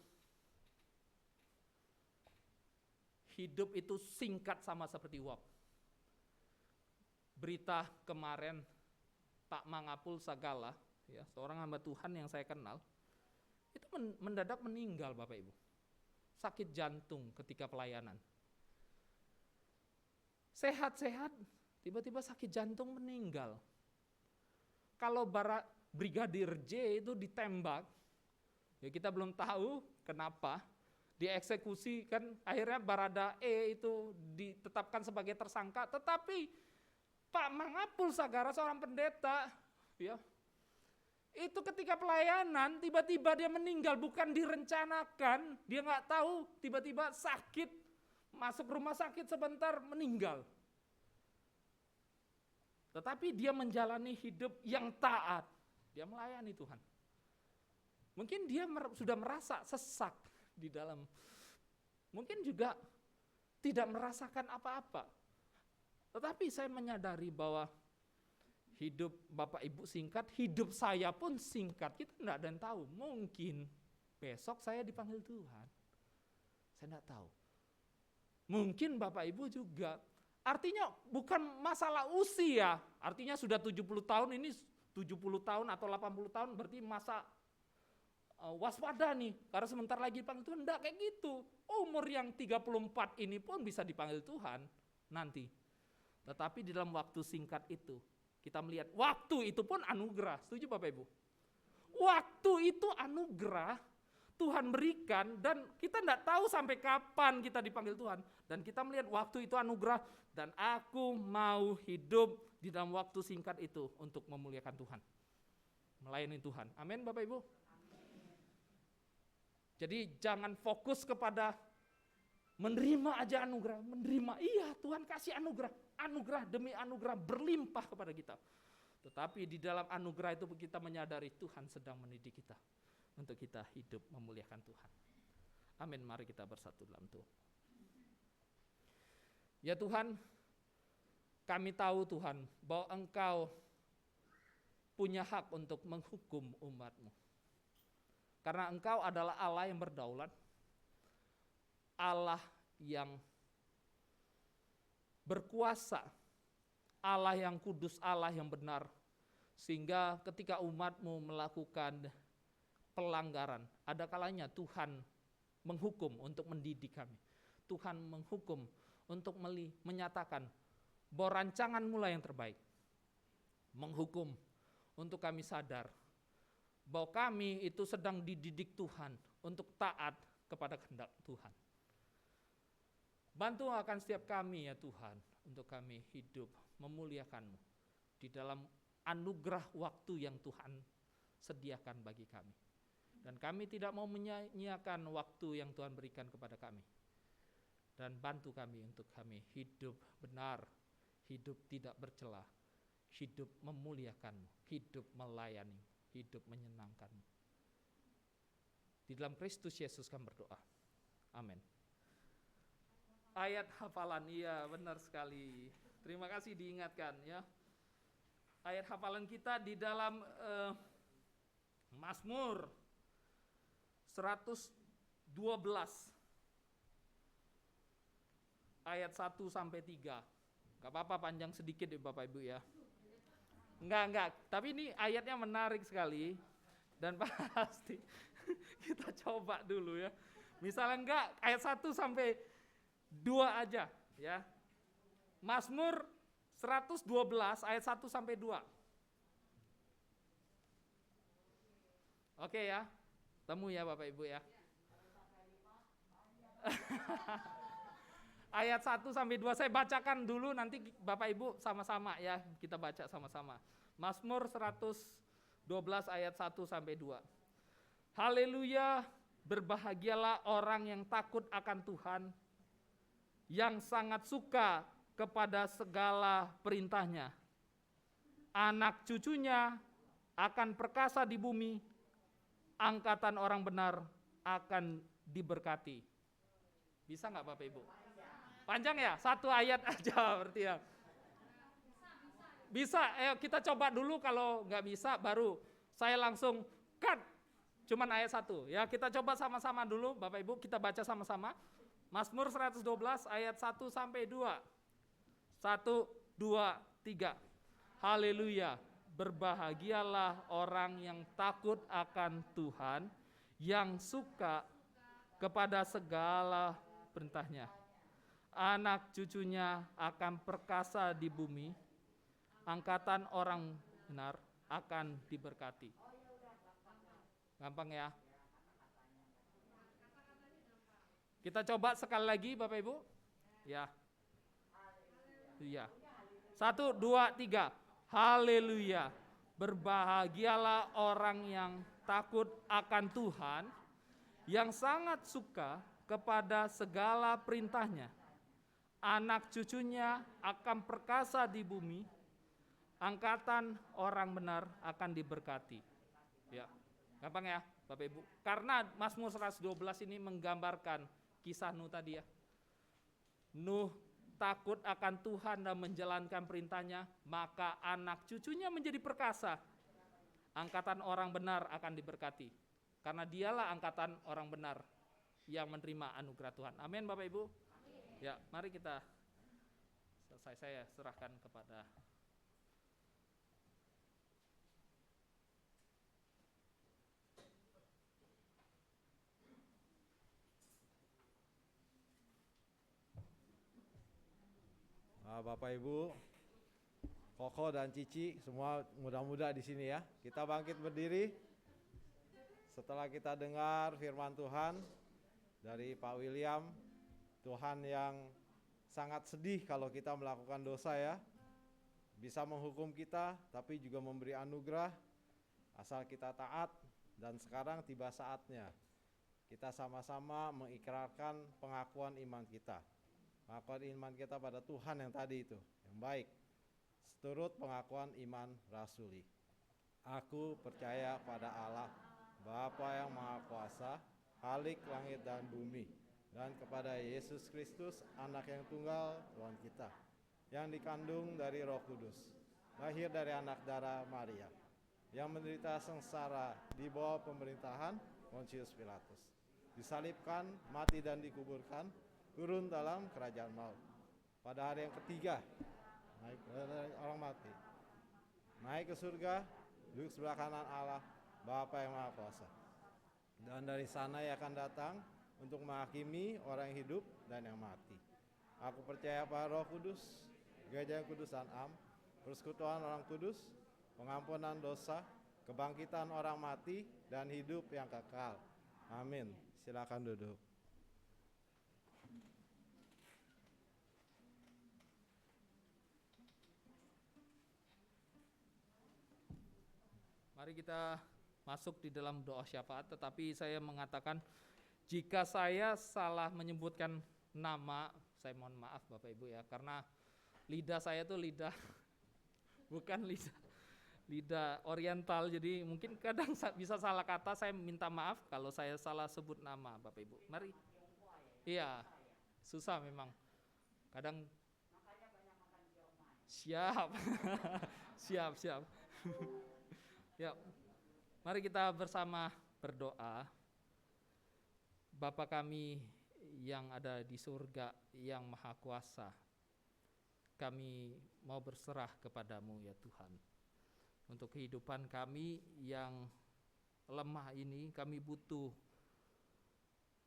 hidup itu singkat sama seperti uap. Berita kemarin, Pak Mangapul Sagala, ya, seorang hamba Tuhan yang saya kenal, itu mendadak meninggal, Bapak Ibu. Sakit jantung ketika pelayanan. Sehat-sehat, tiba-tiba sakit jantung meninggal. Kalau Brigadir J itu ditembak, ya kita belum tahu kenapa, dieksekusi kan, akhirnya Barada E itu ditetapkan sebagai tersangka, tetapi Pak Mangapul Sagara seorang pendeta, ya, itu ketika pelayanan tiba-tiba dia meninggal, bukan direncanakan, dia nggak tahu, tiba-tiba sakit, masuk rumah sakit sebentar, meninggal. Tetapi dia menjalani hidup yang taat, dia melayani Tuhan. Mungkin dia sudah merasa sesak di dalam, mungkin juga tidak merasakan apa-apa. Tetapi saya menyadari bahwa hidup Bapak Ibu singkat, hidup saya pun singkat. Kita tidak ada yang tahu, mungkin besok saya dipanggil Tuhan. Saya tidak tahu. Mungkin Bapak Ibu juga. Artinya bukan masalah usia, artinya sudah 70 tahun, ini 70 tahun atau 80 tahun berarti masa waspada nih, karena sebentar lagi dipanggil Tuhan. Enggak kayak gitu. Umur yang 34 ini pun bisa dipanggil Tuhan nanti. Tetapi di dalam waktu singkat itu, kita melihat waktu itu pun anugerah. Setuju Bapak Ibu? Waktu itu anugerah Tuhan berikan, dan kita tidak tahu sampai kapan kita dipanggil Tuhan. Dan kita melihat waktu itu anugerah, dan aku mau hidup di dalam waktu singkat itu untuk memuliakan Tuhan, melayani Tuhan. Amin Bapak Ibu. Jadi jangan fokus kepada menerima aja anugerah, menerima, iya Tuhan kasih anugerah, anugerah demi anugerah berlimpah kepada kita. Tetapi di dalam anugerah itu kita menyadari Tuhan sedang mendidik kita untuk kita hidup memuliakan Tuhan. Amin, mari kita bersatu dalam Tuhan. Ya Tuhan, kami tahu Tuhan bahwa Engkau punya hak untuk menghukum umat-Mu. Karena Engkau adalah Allah yang berdaulat, Allah yang berkuasa, Allah yang kudus, Allah yang benar. Sehingga ketika umat-Mu melakukan pelanggaran, ada kalanya Tuhan menghukum untuk mendidik kami. Tuhan menghukum untuk menyatakan bahwa rancangan-Mu lah yang terbaik. Menghukum untuk kami sadar bahwa kami itu sedang dididik Tuhan untuk taat kepada kehendak Tuhan. Bantu akan setiap kami ya Tuhan, untuk kami hidup memuliakan-Mu di dalam anugerah waktu yang Tuhan sediakan bagi kami. Dan kami tidak mau menyia-nyiakan waktu yang Tuhan berikan kepada kami. Dan bantu kami untuk kami hidup benar, hidup tidak bercela, hidup memuliakan-Mu, hidup melayani, hidup menyenangkan-Mu. Di dalam Kristus Yesus kami berdoa. Amin. Ayat hafalan, iya benar sekali. Terima kasih diingatkan ya. Ayat hafalan kita di dalam Mazmur 112 ayat 1 sampai 3. Gak apa-apa panjang sedikit ya Bapak Ibu ya. Enggak, tapi ini ayatnya menarik sekali dan pasti kita coba dulu ya. Misalnya enggak, ayat 1 sampai 2 aja ya. Mazmur 112 ayat 1 sampai 2. Oke ya. Temu ya Bapak Ibu ya. Ayat 1 sampai 2 saya bacakan dulu, nanti Bapak Ibu sama-sama ya, kita baca sama-sama. Mazmur 112 ayat 1 sampai 2. Haleluya, berbahagialah orang yang takut akan Tuhan, yang sangat suka kepada segala perintahnya. Anak cucunya akan perkasa di bumi, angkatan orang benar akan diberkati. Bisa nggak Bapak Ibu? Panjang ya? 1 ayat aja berarti ya. Bisa, kita coba dulu, kalau nggak bisa baru saya langsung cut. Cuman ayat 1. Ya, kita coba sama-sama dulu Bapak Ibu, kita baca sama-sama. Mazmur 112 ayat 1 sampai 2. 1, 2, 3. Haleluya. Berbahagialah orang yang takut akan Tuhan, yang suka kepada segala perintahnya. Anak cucunya akan perkasa di bumi, angkatan orang benar akan diberkati. Gampang ya? Kita coba sekali lagi Bapak Ibu. Ya. Iya. 1, 2, 3. Haleluya. Berbahagialah orang yang takut akan Tuhan, yang sangat suka kepada segala perintahnya. Anak cucunya akan perkasa di bumi, angkatan orang benar akan diberkati. Ya, gampang ya Bapak Ibu. Karena Mazmur 112 ini menggambarkan kisah Nuh tadi ya. Nuh takut akan Tuhan dan menjalankan perintahnya, maka anak cucunya menjadi perkasa. Angkatan orang benar akan diberkati. Karena dialah angkatan orang benar yang menerima anugerah Tuhan. Amin Bapak Ibu. Ya, mari kita selesai, saya serahkan kepada Bapak Ibu, Koko dan Cici, semua muda-muda di sini ya. Kita bangkit berdiri setelah kita dengar firman Tuhan dari Pak William. Tuhan yang sangat sedih kalau kita melakukan dosa ya. Bisa menghukum kita, tapi juga memberi anugerah asal kita taat. Dan sekarang tiba saatnya kita sama-sama mengikrarkan pengakuan iman kita. Pengakuan iman kita pada Tuhan yang tadi itu, yang baik. Seturut pengakuan iman rasuli. Aku percaya pada Allah, Bapa yang Maha Kuasa, Khalik langit dan bumi, dan kepada Yesus Kristus, Anak yang tunggal Tuhan kita, yang dikandung dari Roh Kudus, lahir dari anak darah Maria, yang menderita sengsara di bawah pemerintahan Pontius Pilatus, disalibkan, mati dan dikuburkan, turun dalam kerajaan maut. Pada hari yang ketiga, naik dari orang mati, naik ke surga, duduk sebelah kanan Allah, Bapa yang Maha Kuasa. Dan dari sana ia akan datang untuk menghakimi orang yang hidup dan yang mati. Aku percaya pada Roh Kudus, Gereja yang kudus dan am, persekutuan orang kudus, pengampunan dosa, kebangkitan orang mati, dan hidup yang kekal. Amin. Silakan duduk. Mari kita masuk di dalam doa syafaat, tetapi saya mengatakan jika saya salah menyebutkan nama, saya mohon maaf Bapak Ibu ya, karena lidah saya tuh lidah bukan lidah oriental, jadi mungkin kadang bisa salah kata. Saya minta maaf kalau saya salah sebut nama Bapak Ibu. Mari. Iya, susah memang. Kadang siap. siap. Ya, mari kita bersama berdoa. Bapa kami yang ada di surga, yang Maha Kuasa, kami mau berserah kepadamu ya Tuhan. Untuk kehidupan kami yang lemah ini, kami butuh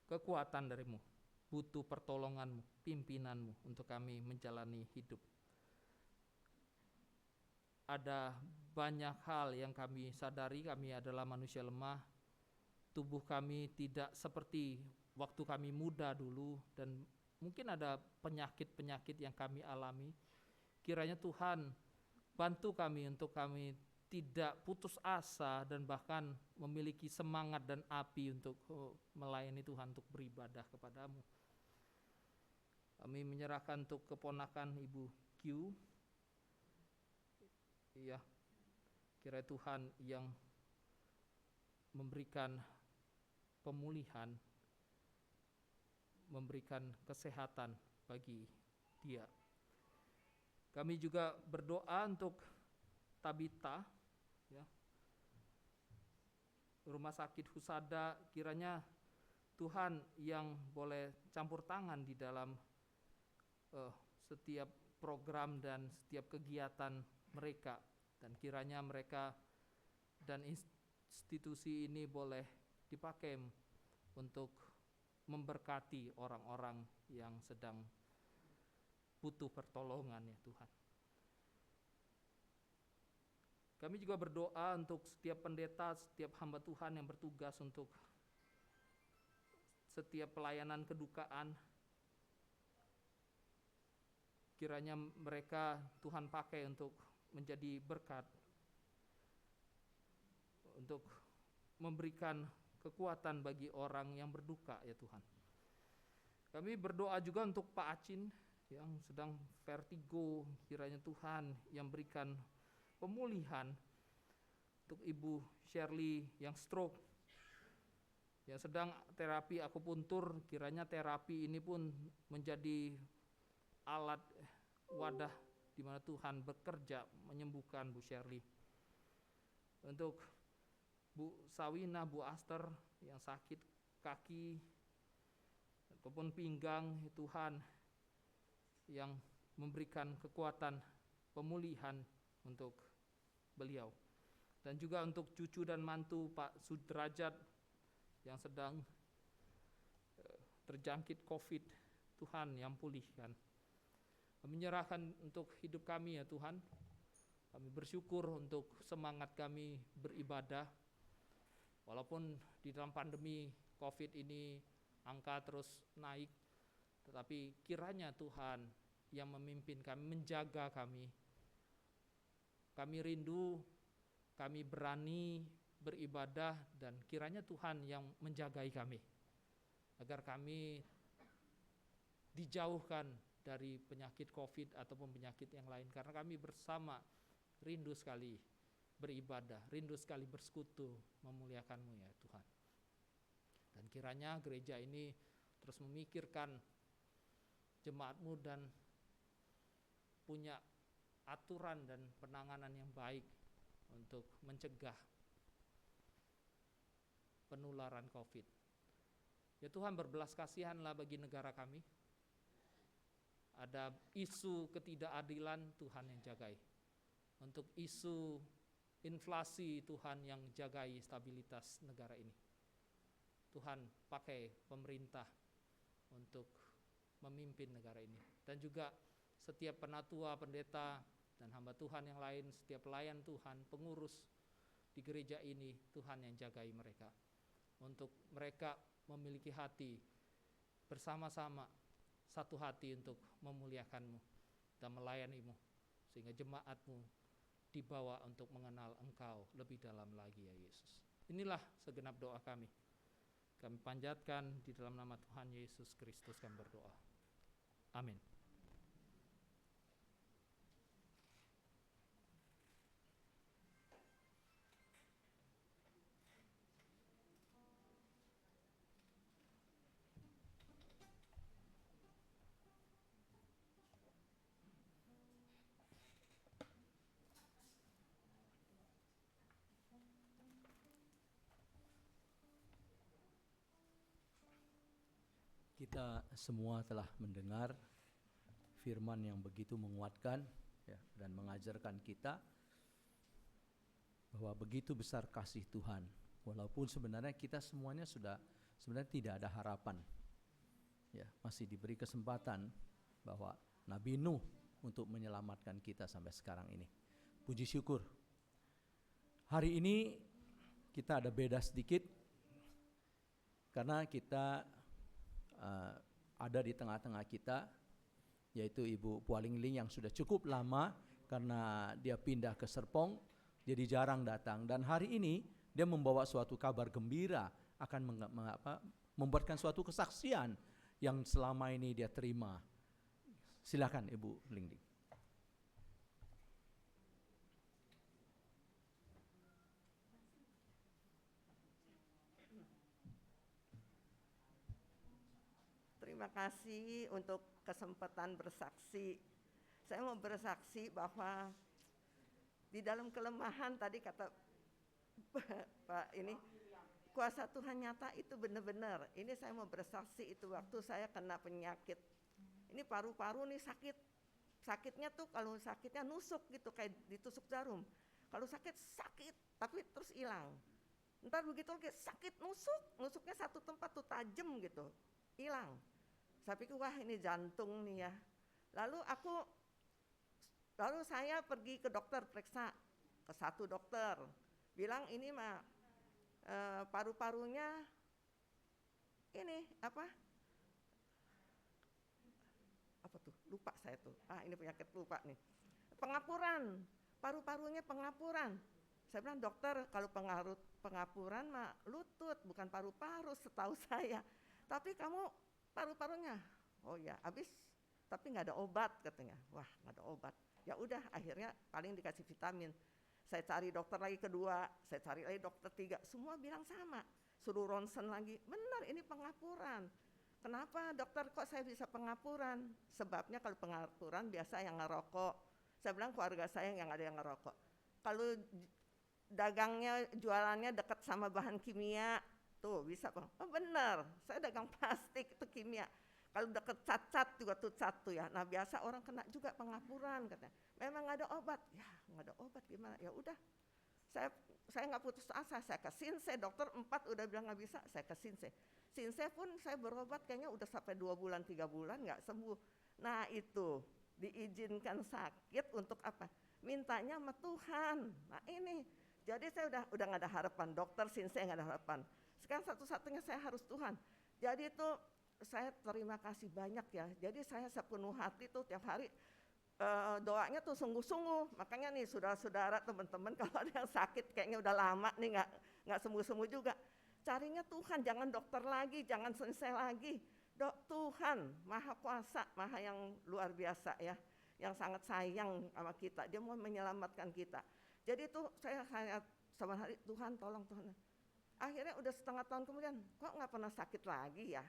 kekuatan darimu, butuh pertolonganmu, pimpinanmu untuk kami menjalani hidup. Ada banyak hal yang kami sadari, kami adalah manusia lemah. Tubuh kami tidak seperti waktu kami muda dulu, dan mungkin ada penyakit-penyakit yang kami alami. Kiranya Tuhan bantu kami untuk kami tidak putus asa dan bahkan memiliki semangat dan api untuk melayani Tuhan, untuk beribadah kepadamu. Kami menyerahkan untuk keponakan Ibu Q. Iya, kiranya Tuhan yang memberikan pemulihan, memberikan kesehatan bagi dia. Kami juga berdoa untuk Tabita, ya, Rumah Sakit Husada, kiranya Tuhan yang boleh campur tangan di dalam setiap program dan setiap kegiatan mereka, dan kiranya mereka dan institusi ini boleh dipakai untuk memberkati orang-orang yang sedang butuh pertolongan, ya Tuhan. Kami juga berdoa untuk setiap pendeta, setiap hamba Tuhan yang bertugas untuk setiap pelayanan kedukaan. Kiranya mereka Tuhan pakai untuk menjadi berkat, untuk memberikan kekuatan bagi orang yang berduka, ya Tuhan. Kami berdoa juga untuk Pak Acin yang sedang vertigo, kiranya Tuhan yang berikan pemulihan. Untuk Ibu Shirley yang stroke, yang sedang terapi akupuntur, kiranya terapi ini pun menjadi alat wadah di mana Tuhan bekerja menyembuhkan Bu Shirley. Untuk Bu Sawina, Bu Aster yang sakit kaki ataupun pinggang, Tuhan yang memberikan kekuatan pemulihan untuk beliau. Dan juga untuk cucu dan mantu Pak Sudrajat yang sedang terjangkit COVID, Tuhan yang pulihkan. Kami menyerahkan untuk hidup kami, ya Tuhan. Kami bersyukur untuk semangat kami beribadah. Walaupun di dalam pandemi COVID ini angka terus naik, tetapi kiranya Tuhan yang memimpin kami, menjaga kami. Kami rindu, kami berani beribadah, dan kiranya Tuhan yang menjagai kami, agar kami dijauhkan dari penyakit COVID ataupun penyakit yang lain, karena kami bersama rindu sekali beribadah, rindu sekali bersekutu memuliakan-Mu, ya Tuhan. Dan kiranya gereja ini terus memikirkan jemaat-Mu dan punya aturan dan penanganan yang baik untuk mencegah penularan COVID. Ya Tuhan, berbelas kasihanlah bagi negara kami. Ada isu ketidakadilan, Tuhan yang jagai. Untuk isu inflasi, Tuhan yang jagai stabilitas negara ini. Tuhan pakai pemerintah untuk memimpin negara ini. Dan juga setiap penatua, pendeta, dan hamba Tuhan yang lain, setiap pelayan Tuhan, pengurus di gereja ini, Tuhan yang jagai mereka. Untuk mereka memiliki hati bersama-sama, satu hati untuk memuliakan-Mu dan melayani-Mu, sehingga jemaat-Mu dibawa untuk mengenal Engkau lebih dalam lagi, ya Yesus. Inilah segenap doa kami. Kami panjatkan di dalam nama Tuhan Yesus Kristus kami berdoa. Amin. Kita semua telah mendengar firman yang begitu menguatkan, ya, dan mengajarkan kita bahwa begitu besar kasih Tuhan. Walaupun sebenarnya kita semuanya sebenarnya tidak ada harapan, ya, masih diberi kesempatan bahwa Nabi Nuh untuk menyelamatkan kita sampai sekarang ini. Puji syukur. Hari ini kita ada beda sedikit karena kita ada di tengah-tengah kita, yaitu Ibu Pualing Ling yang sudah cukup lama karena dia pindah ke Serpong, jadi jarang datang. Dan hari ini dia membawa suatu kabar gembira, akan membuatkan suatu kesaksian yang selama ini dia terima. Silakan Ibu Ling Ling. terima kasih untuk kesempatan bersaksi. Saya mau bersaksi bahwa di dalam kelemahan tadi kata Pak ini, kuasa Tuhan nyata itu benar-benar. Ini saya mau bersaksi itu waktu saya kena penyakit. Ini paru-paru nih sakit. Sakitnya tuh kalau sakitnya nusuk gitu kayak ditusuk jarum. Kalau sakit, tapi terus hilang. Ntar begitu lagi sakit nusuknya satu tempat tuh tajam gitu, hilang. Saya pikir wah ini jantung nih ya. Lalu saya pergi ke dokter periksa, ke satu dokter. Bilang ini mah paru-parunya ini apa tuh, lupa saya tuh. Ini penyakit lupa nih. Pengapuran, paru-parunya pengapuran. Saya bilang dokter kalau pengapuran mah lutut bukan paru-paru setahu saya. Tapi kamu paru-parunya, oh ya habis, tapi nggak ada obat katanya. Wah nggak ada obat. Ya udah akhirnya paling dikasih vitamin. Saya cari dokter lagi kedua, saya cari lagi dokter tiga, semua bilang sama. Suruh ronsen lagi, benar ini pengapuran. Kenapa dokter kok saya bisa pengapuran? Sebabnya kalau pengapuran biasa yang ngerokok. Saya bilang keluarga saya yang ada yang ngerokok. Kalau dagangnya jualannya dekat sama bahan kimia, tuh bisa Bang. Oh benar, saya dagang plastik itu kimia. Kalau deket cat juga tuh cat tuh ya. Nah biasa orang kena juga pengapuran katanya. Memang nggak ada obat, ya nggak ada obat gimana? Ya udah, saya nggak putus asa. Saya ke Sinse, dokter 4 udah bilang nggak bisa, saya ke Sinse. Sinse pun saya berobat kayaknya udah sampai 2 bulan 3 bulan nggak sembuh. Nah itu diizinkan sakit untuk apa? Mintanya sama Tuhan. Nah ini, jadi saya udah nggak ada harapan. Dokter Sinse nggak ada harapan. Sekarang satu-satunya saya harus Tuhan. Jadi itu saya terima kasih banyak ya. Jadi saya sepenuh hati tuh tiap hari doanya tuh sungguh-sungguh. Makanya nih saudara-saudara teman-teman kalau ada yang sakit kayaknya udah lama nih nggak sembuh-sembuh juga. Carinya Tuhan, jangan dokter lagi, jangan Sinse lagi. Tuhan Maha Kuasa, Maha yang luar biasa ya, yang sangat sayang sama kita. Dia mau menyelamatkan kita. Jadi itu saya sama hari Tuhan tolong Tuhan. Akhirnya udah setengah tahun kemudian, kok nggak pernah sakit lagi ya?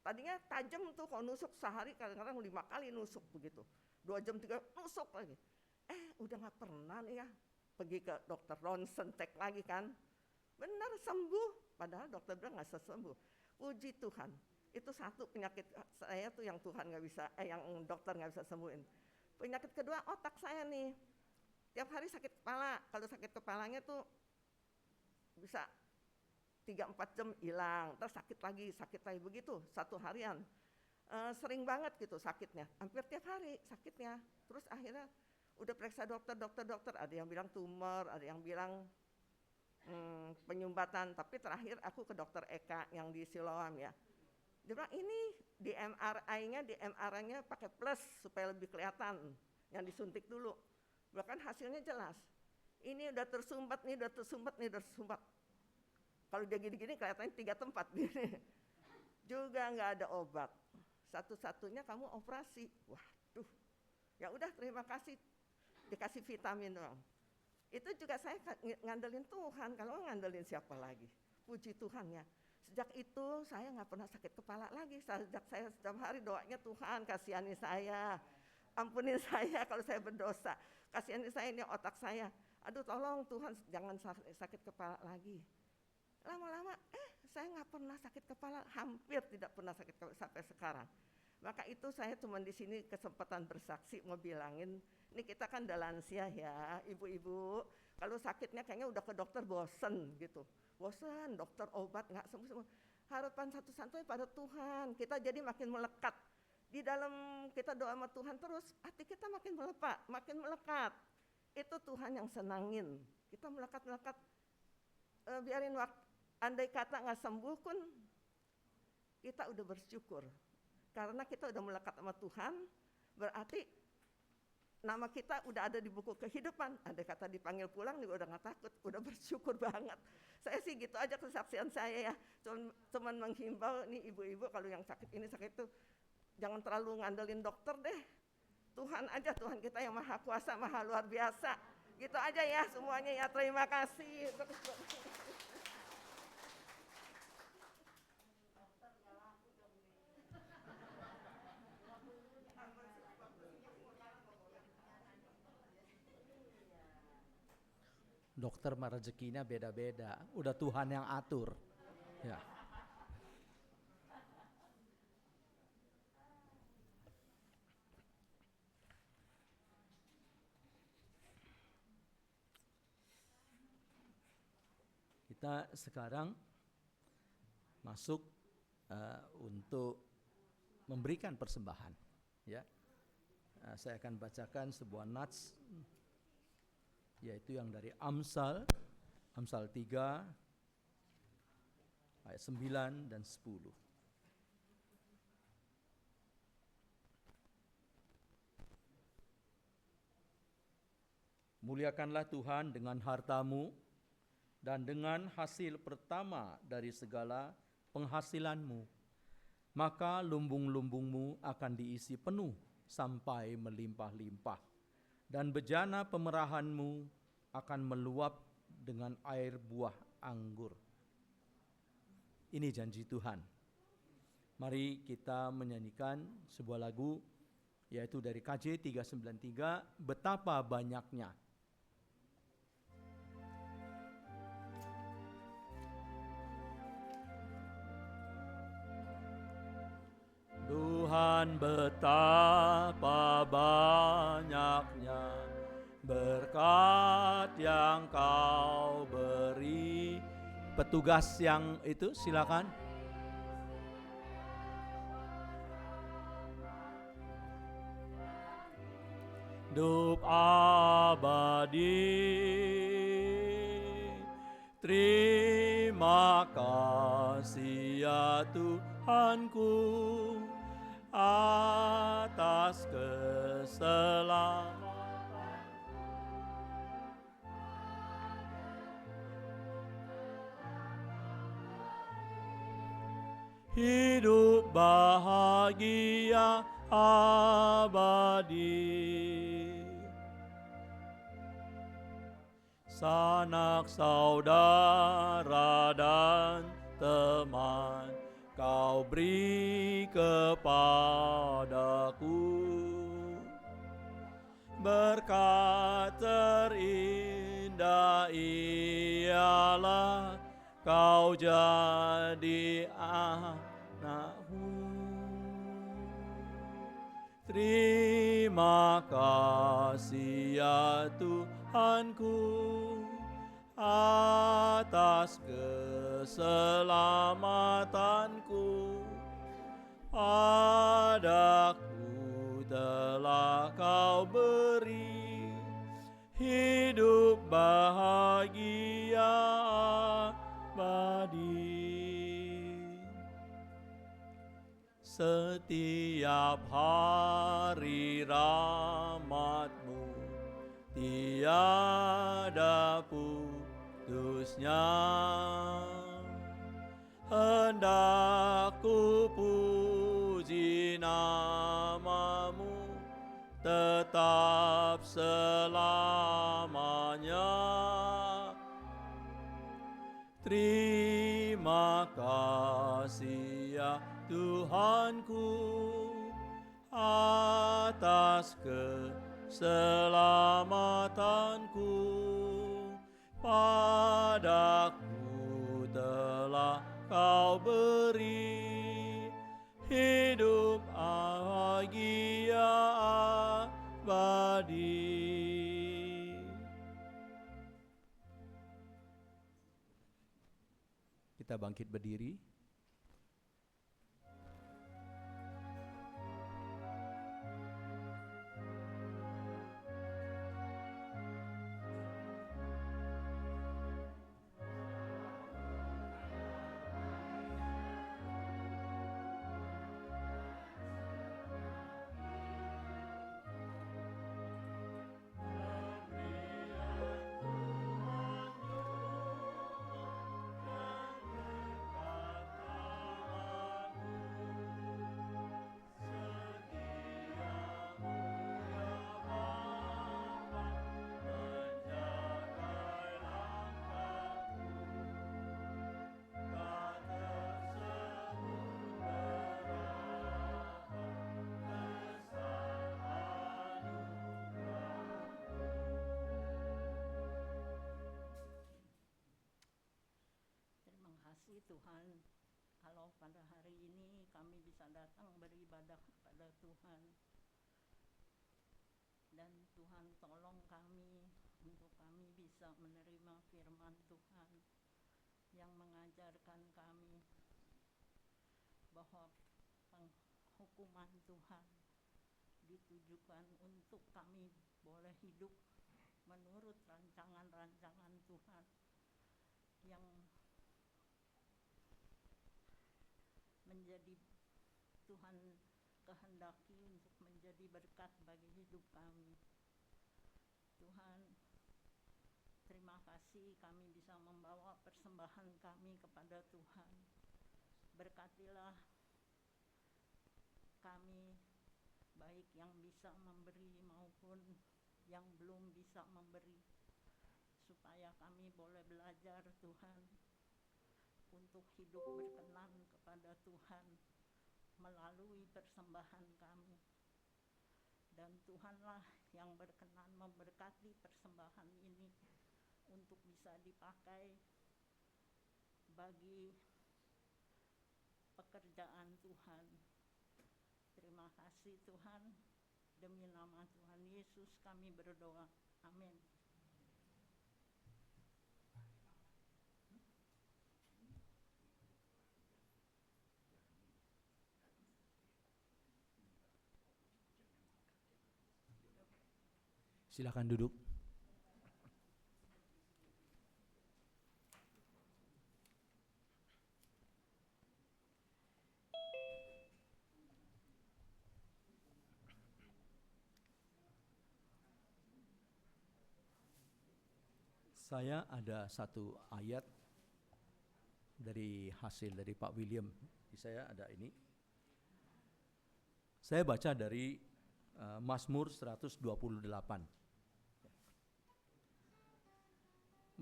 Tadinya tajam tuh, kalau nusuk sehari kadang-kadang 5 kali nusuk begitu. 2 jam 3 nusuk lagi. Udah nggak pernah nih ya. Pergi ke dokter ronsen cek lagi kan. Benar sembuh. Padahal dokter bilang nggak sembuh. Puji Tuhan. Itu satu penyakit saya tuh yang Tuhan nggak bisa, yang dokter nggak bisa sembuhin. Penyakit kedua otak saya nih. Tiap hari sakit kepala. Kalau sakit kepalanya tuh bisa 3-4 jam hilang, terus sakit lagi begitu 1 harian. Sering banget gitu sakitnya, hampir tiap hari sakitnya. Terus akhirnya udah periksa dokter, ada yang bilang tumor, ada yang bilang penyumbatan. Tapi terakhir aku ke dokter Eka yang di Siloam ya. Dia bilang ini di MRI-nya pakai plus supaya lebih kelihatan, yang disuntik dulu. Bahkan hasilnya jelas. Ini udah tersumbat. Kalau dia gini-gini kelihatannya 3 tempat gini. Juga nggak ada obat. Satu-satunya kamu operasi. Waduh. Ya udah terima kasih. Dikasih vitamin doang. Itu juga saya ngandelin Tuhan. Kalau ngandelin siapa lagi? Puji Tuhan ya. Sejak itu saya nggak pernah sakit kepala lagi. Sejak saya setiap hari doanya Tuhan kasihani saya. Ampunin saya kalau saya berdosa. Kasihani saya ini otak saya. Aduh tolong Tuhan jangan sakit kepala lagi. Lama-lama saya nggak pernah sakit kepala, hampir tidak pernah sakit kepala sampai sekarang. Maka itu saya cuma di sini kesempatan bersaksi mau bilangin, ini kita kan udah lansia ya, ibu-ibu. Kalau sakitnya kayaknya udah ke dokter bosen gitu, bosen dokter obat nggak sembuh. Harapan satu-satunya pada Tuhan. Kita jadi makin melekat di dalam kita doa sama Tuhan terus, hati kita makin melekat. Itu Tuhan yang senangin. Kita melekat. Biarin waktu. Andai kata nggak sembuh pun kita udah bersyukur karena kita udah melekat sama Tuhan, berarti nama kita udah ada di buku kehidupan. Andai kata dipanggil pulang juga udah nggak takut, udah bersyukur banget. Saya sih gitu aja kesaksian saya ya, cuman menghimbau nih ibu-ibu kalau yang sakit itu jangan terlalu ngandelin dokter deh. Tuhan aja, Tuhan kita yang maha kuasa, maha luar biasa. Gitu aja ya semuanya ya, terima kasih. Dokter mah rezekinya beda-beda, udah Tuhan yang atur. Ya. Kita sekarang masuk untuk memberikan persembahan. Ya, saya akan bacakan sebuah nats, yaitu yang dari Amsal 3 ayat 9 dan 10. Muliakanlah Tuhan dengan hartamu dan dengan hasil pertama dari segala penghasilanmu, maka lumbung-lumbungmu akan diisi penuh sampai melimpah-limpah, dan bejana pemerahanmu akan meluap dengan air buah anggur. Ini janji Tuhan. Mari kita menyanyikan sebuah lagu, yaitu dari KJ 393, Betapa Banyaknya. Tuhan, betapa banyaknya berkat yang Kau beri. Petugas yang itu silakan. Hidup abadi, terima kasih ya Tuhanku atas keselamatan. Hidup bahagia abadi, sanak saudara dan teman Kau beri kepadaku, berkat terindah ialah Kau jadi anakku. Terima kasih ya Tuhanku atas keselamatanku. Padaku telah Kau beri hidup bahagia abadi. Setiap hari rahmat-Mu tiada putusnya, hendak ku puji nama-Mu tetap selamanya. Terima kasih ya Tuhanku atas keselamatanku. Padaku telah Kau beri hidup bahagia abadi. Kita bangkit berdiri. Tuhan, kalau pada hari ini kami bisa datang beribadah kepada Tuhan. Dan Tuhan tolong kami untuk kami bisa menerima firman Tuhan yang mengajarkan kami bahwa hukuman Tuhan ditujukan untuk kami boleh hidup menurut rancangan-rancangan Tuhan yang menjadi Tuhan kehendaki untuk menjadi berkat bagi hidup kami. Tuhan, terima kasih kami bisa membawa persembahan kami kepada Tuhan. Berkatilah kami, baik yang bisa memberi maupun yang belum bisa memberi, supaya kami boleh belajar Tuhan untuk hidup berkenan kepada Tuhan melalui persembahan kami. Dan Tuhanlah yang berkenan memberkati persembahan ini untuk bisa dipakai bagi pekerjaan Tuhan. Terima kasih Tuhan, demi nama Tuhan Yesus kami berdoa. Amin. Silakan duduk. Saya ada satu ayat dari hasil dari Pak William. Saya ada ini. Saya baca dari Mazmur 128.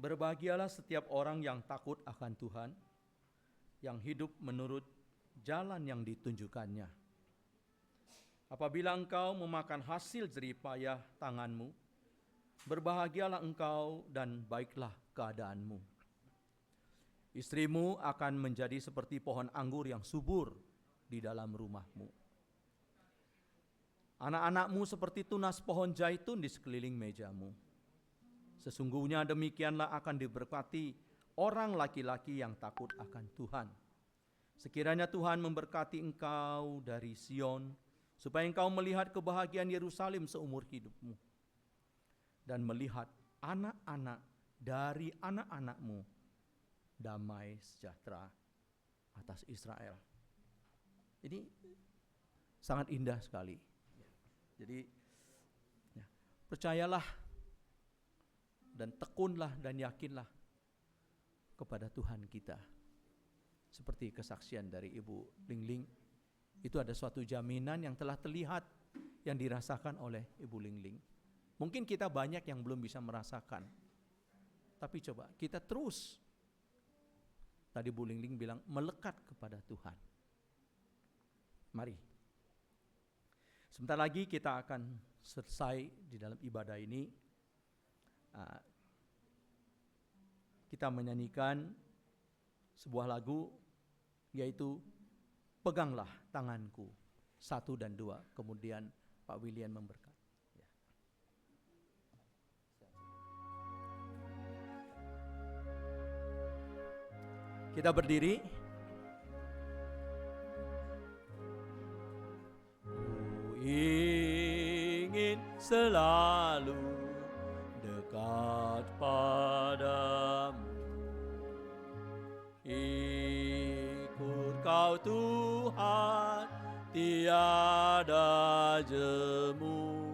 Berbahagialah setiap orang yang takut akan Tuhan, yang hidup menurut jalan yang ditunjukkannya. Apabila engkau memakan hasil jerih payah tanganmu, berbahagialah engkau dan baiklah keadaanmu. Istrimu akan menjadi seperti pohon anggur yang subur di dalam rumahmu. Anak-anakmu seperti tunas pohon zaitun di sekeliling mejamu. Sesungguhnya demikianlah akan diberkati orang laki-laki yang takut akan Tuhan. Sekiranya Tuhan memberkati engkau dari Sion, supaya engkau melihat kebahagiaan Yerusalem seumur hidupmu, dan melihat anak-anak dari anak-anakmu damai sejahtera atas Israel. Ini sangat indah sekali. Jadi percayalah dan tekunlah dan yakinlah kepada Tuhan kita. Seperti kesaksian dari Ibu Lingling, itu ada suatu jaminan yang telah terlihat yang dirasakan oleh Ibu Lingling. Mungkin kita banyak yang belum bisa merasakan, tapi coba kita terus, tadi Bu Lingling bilang, melekat kepada Tuhan. Mari. Sebentar lagi kita akan selesai di dalam ibadah ini. Kita menyanyikan sebuah lagu, yaitu Peganglah Tanganku 1 dan 2. Kemudian Pak William memberkati. Kita berdiri. Ku ingin selalu dekat padamu, ikut kau Tuhan, tiada jemu.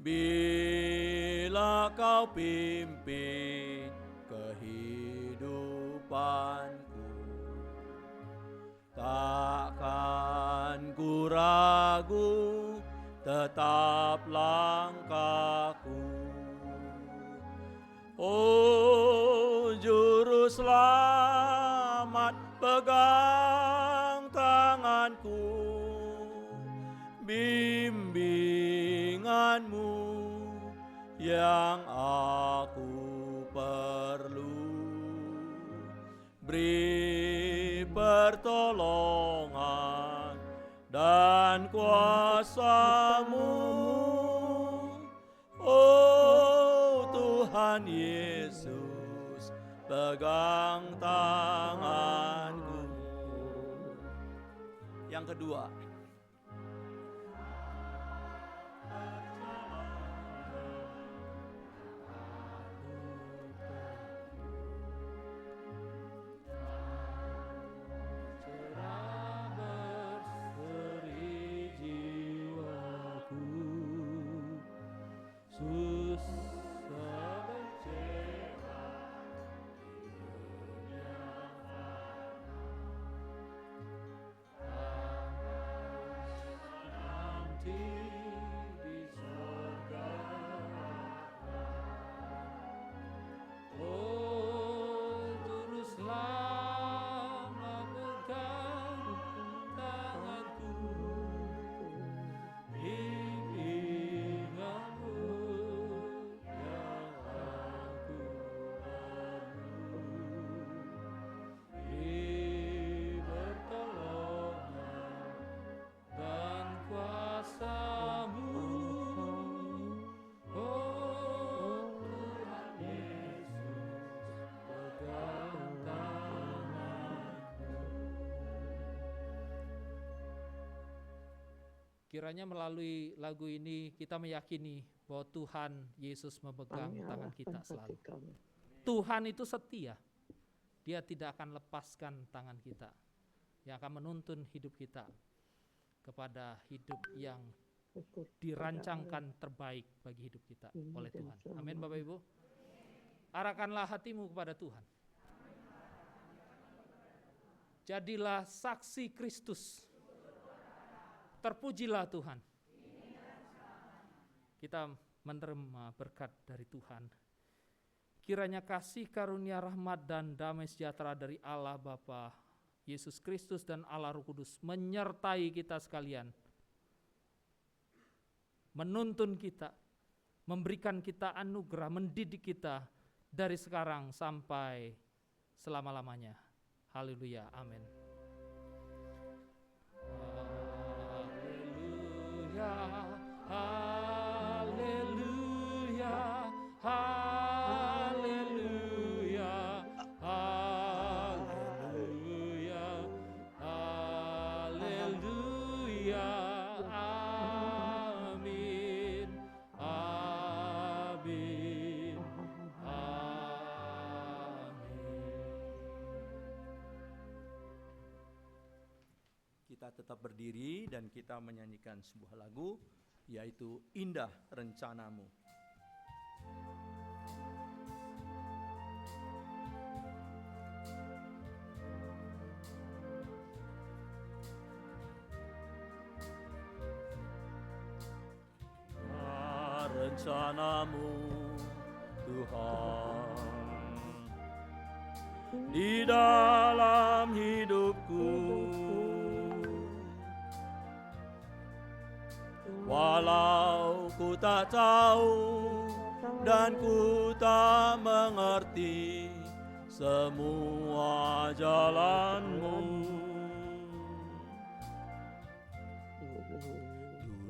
Bila kau pimpin kehidupanku, takkan ku ragu, tetap langkahku. Oh Juru Selamat, pegang tanganku, bimbinganmu yang aku perlu. beri pertolongan dan kuasa-Mu. Oh Tuhan Yesus, pegang tanganku. Yang kedua, kiranya melalui lagu ini kita meyakini bahwa Tuhan Yesus memegang tangan kita selalu. Tuhan itu setia. Dia tidak akan lepaskan tangan kita. Yang akan menuntun hidup kita kepada hidup yang dirancangkan terbaik bagi hidup kita oleh Tuhan. Amin Bapak Ibu. Arahkanlah hatimu kepada Tuhan. Jadilah saksi Kristus. Terpujilah Tuhan. Kita menerima berkat dari Tuhan. Kiranya kasih karunia rahmat dan damai sejahtera dari Allah Bapa, Yesus Kristus dan Allah Roh Kudus menyertai kita sekalian. Menuntun kita, memberikan kita anugerah, mendidik kita dari sekarang sampai selama-lamanya. Haleluya, amin. Haleluya, haleluya, haleluya, haleluya, amin, amin, amin. kita tetap berdiri dan kita menyanyikan sebuah lagu, yaitu Indah Rencanamu. Rencanamu Tuhan di dalam hidupku, walau ku tak tahu dan ku tak mengerti semua jalanmu.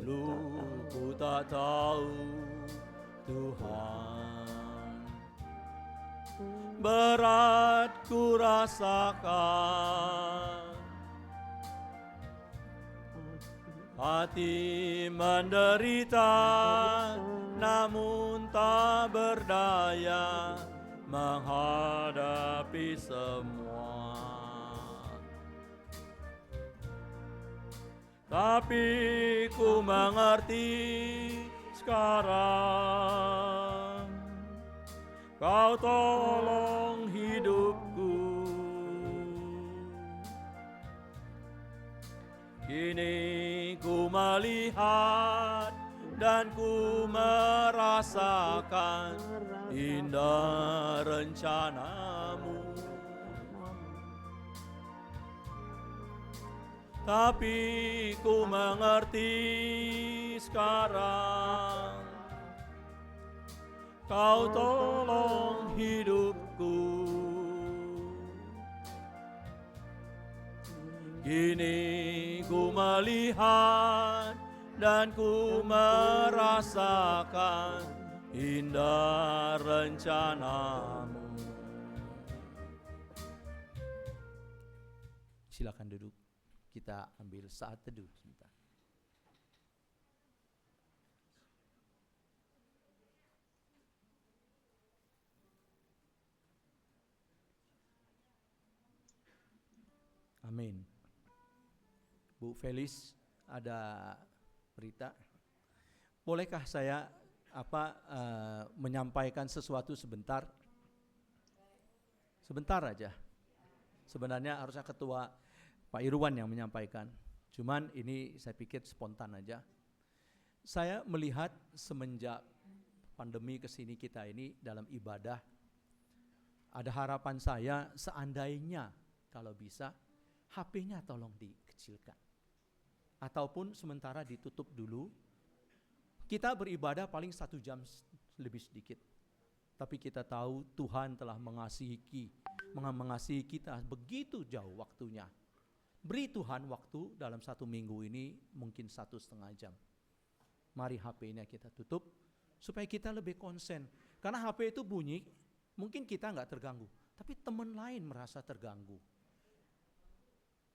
Dulu ku tak tahu Tuhan, berat ku rasakan, hati menderita namun tak berdaya menghadapi semua. Tapi ku mengerti sekarang, Kau tolong hidupku. Kini ku melihat dan ku merasakan indah rencanamu. Tapi ku mengerti sekarang, Kau tolong hidupku. Kini ku melihat dan ku merasakan indah rencanamu. Silakan duduk, kita ambil saat teduh sebentar. Amin. Bu Felis, ada berita. Bolehkah saya menyampaikan sesuatu sebentar? Sebentar aja. Sebenarnya harusnya Ketua Pak Irwan yang menyampaikan. Cuman ini saya pikir spontan aja. Saya melihat semenjak pandemi kesini kita ini dalam ibadah, ada harapan saya seandainya kalau bisa HP-nya tolong dikecilkan. Ataupun sementara ditutup dulu. Kita beribadah paling 1 jam lebih sedikit. Tapi kita tahu Tuhan telah mengasihi kita begitu jauh waktunya. Beri Tuhan waktu dalam 1 minggu ini mungkin 1,5 jam. Mari HP-nya kita tutup supaya kita lebih konsen. Karena HP itu bunyi, mungkin kita nggak terganggu. Tapi teman lain merasa terganggu.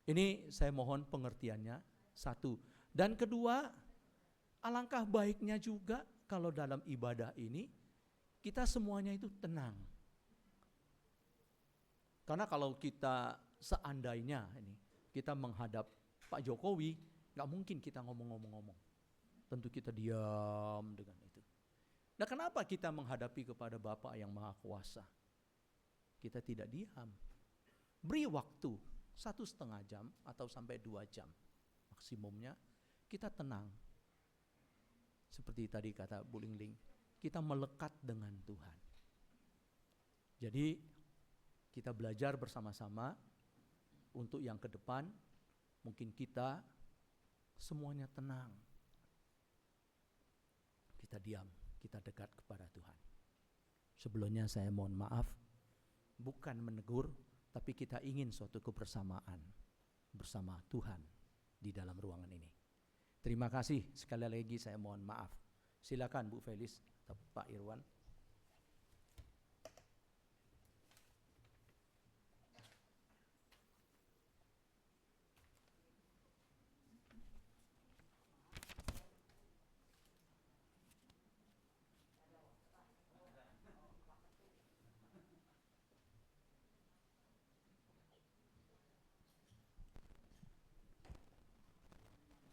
Ini saya mohon pengertiannya, 1. Dan kedua, alangkah baiknya juga kalau dalam ibadah ini kita semuanya itu tenang. Karena kalau kita seandainya ini kita menghadap Pak Jokowi, gak mungkin kita ngomong-ngomong. Tentu kita diam dengan itu. Nah, kenapa kita menghadapi kepada Bapa yang Maha Kuasa? Kita tidak diam. Beri waktu 1,5 jam atau sampai 2 jam maksimumnya, kita tenang. Seperti tadi kata Bu Lingling, kita melekat dengan Tuhan. Jadi kita belajar bersama-sama untuk yang ke depan, mungkin kita semuanya tenang. Kita diam, kita dekat kepada Tuhan. Sebelumnya saya mohon maaf, bukan menegur, tapi kita ingin suatu kebersamaan bersama Tuhan di dalam ruangan ini. Terima kasih, sekali lagi saya mohon maaf. Silakan Bu Felis atau Pak Irwan.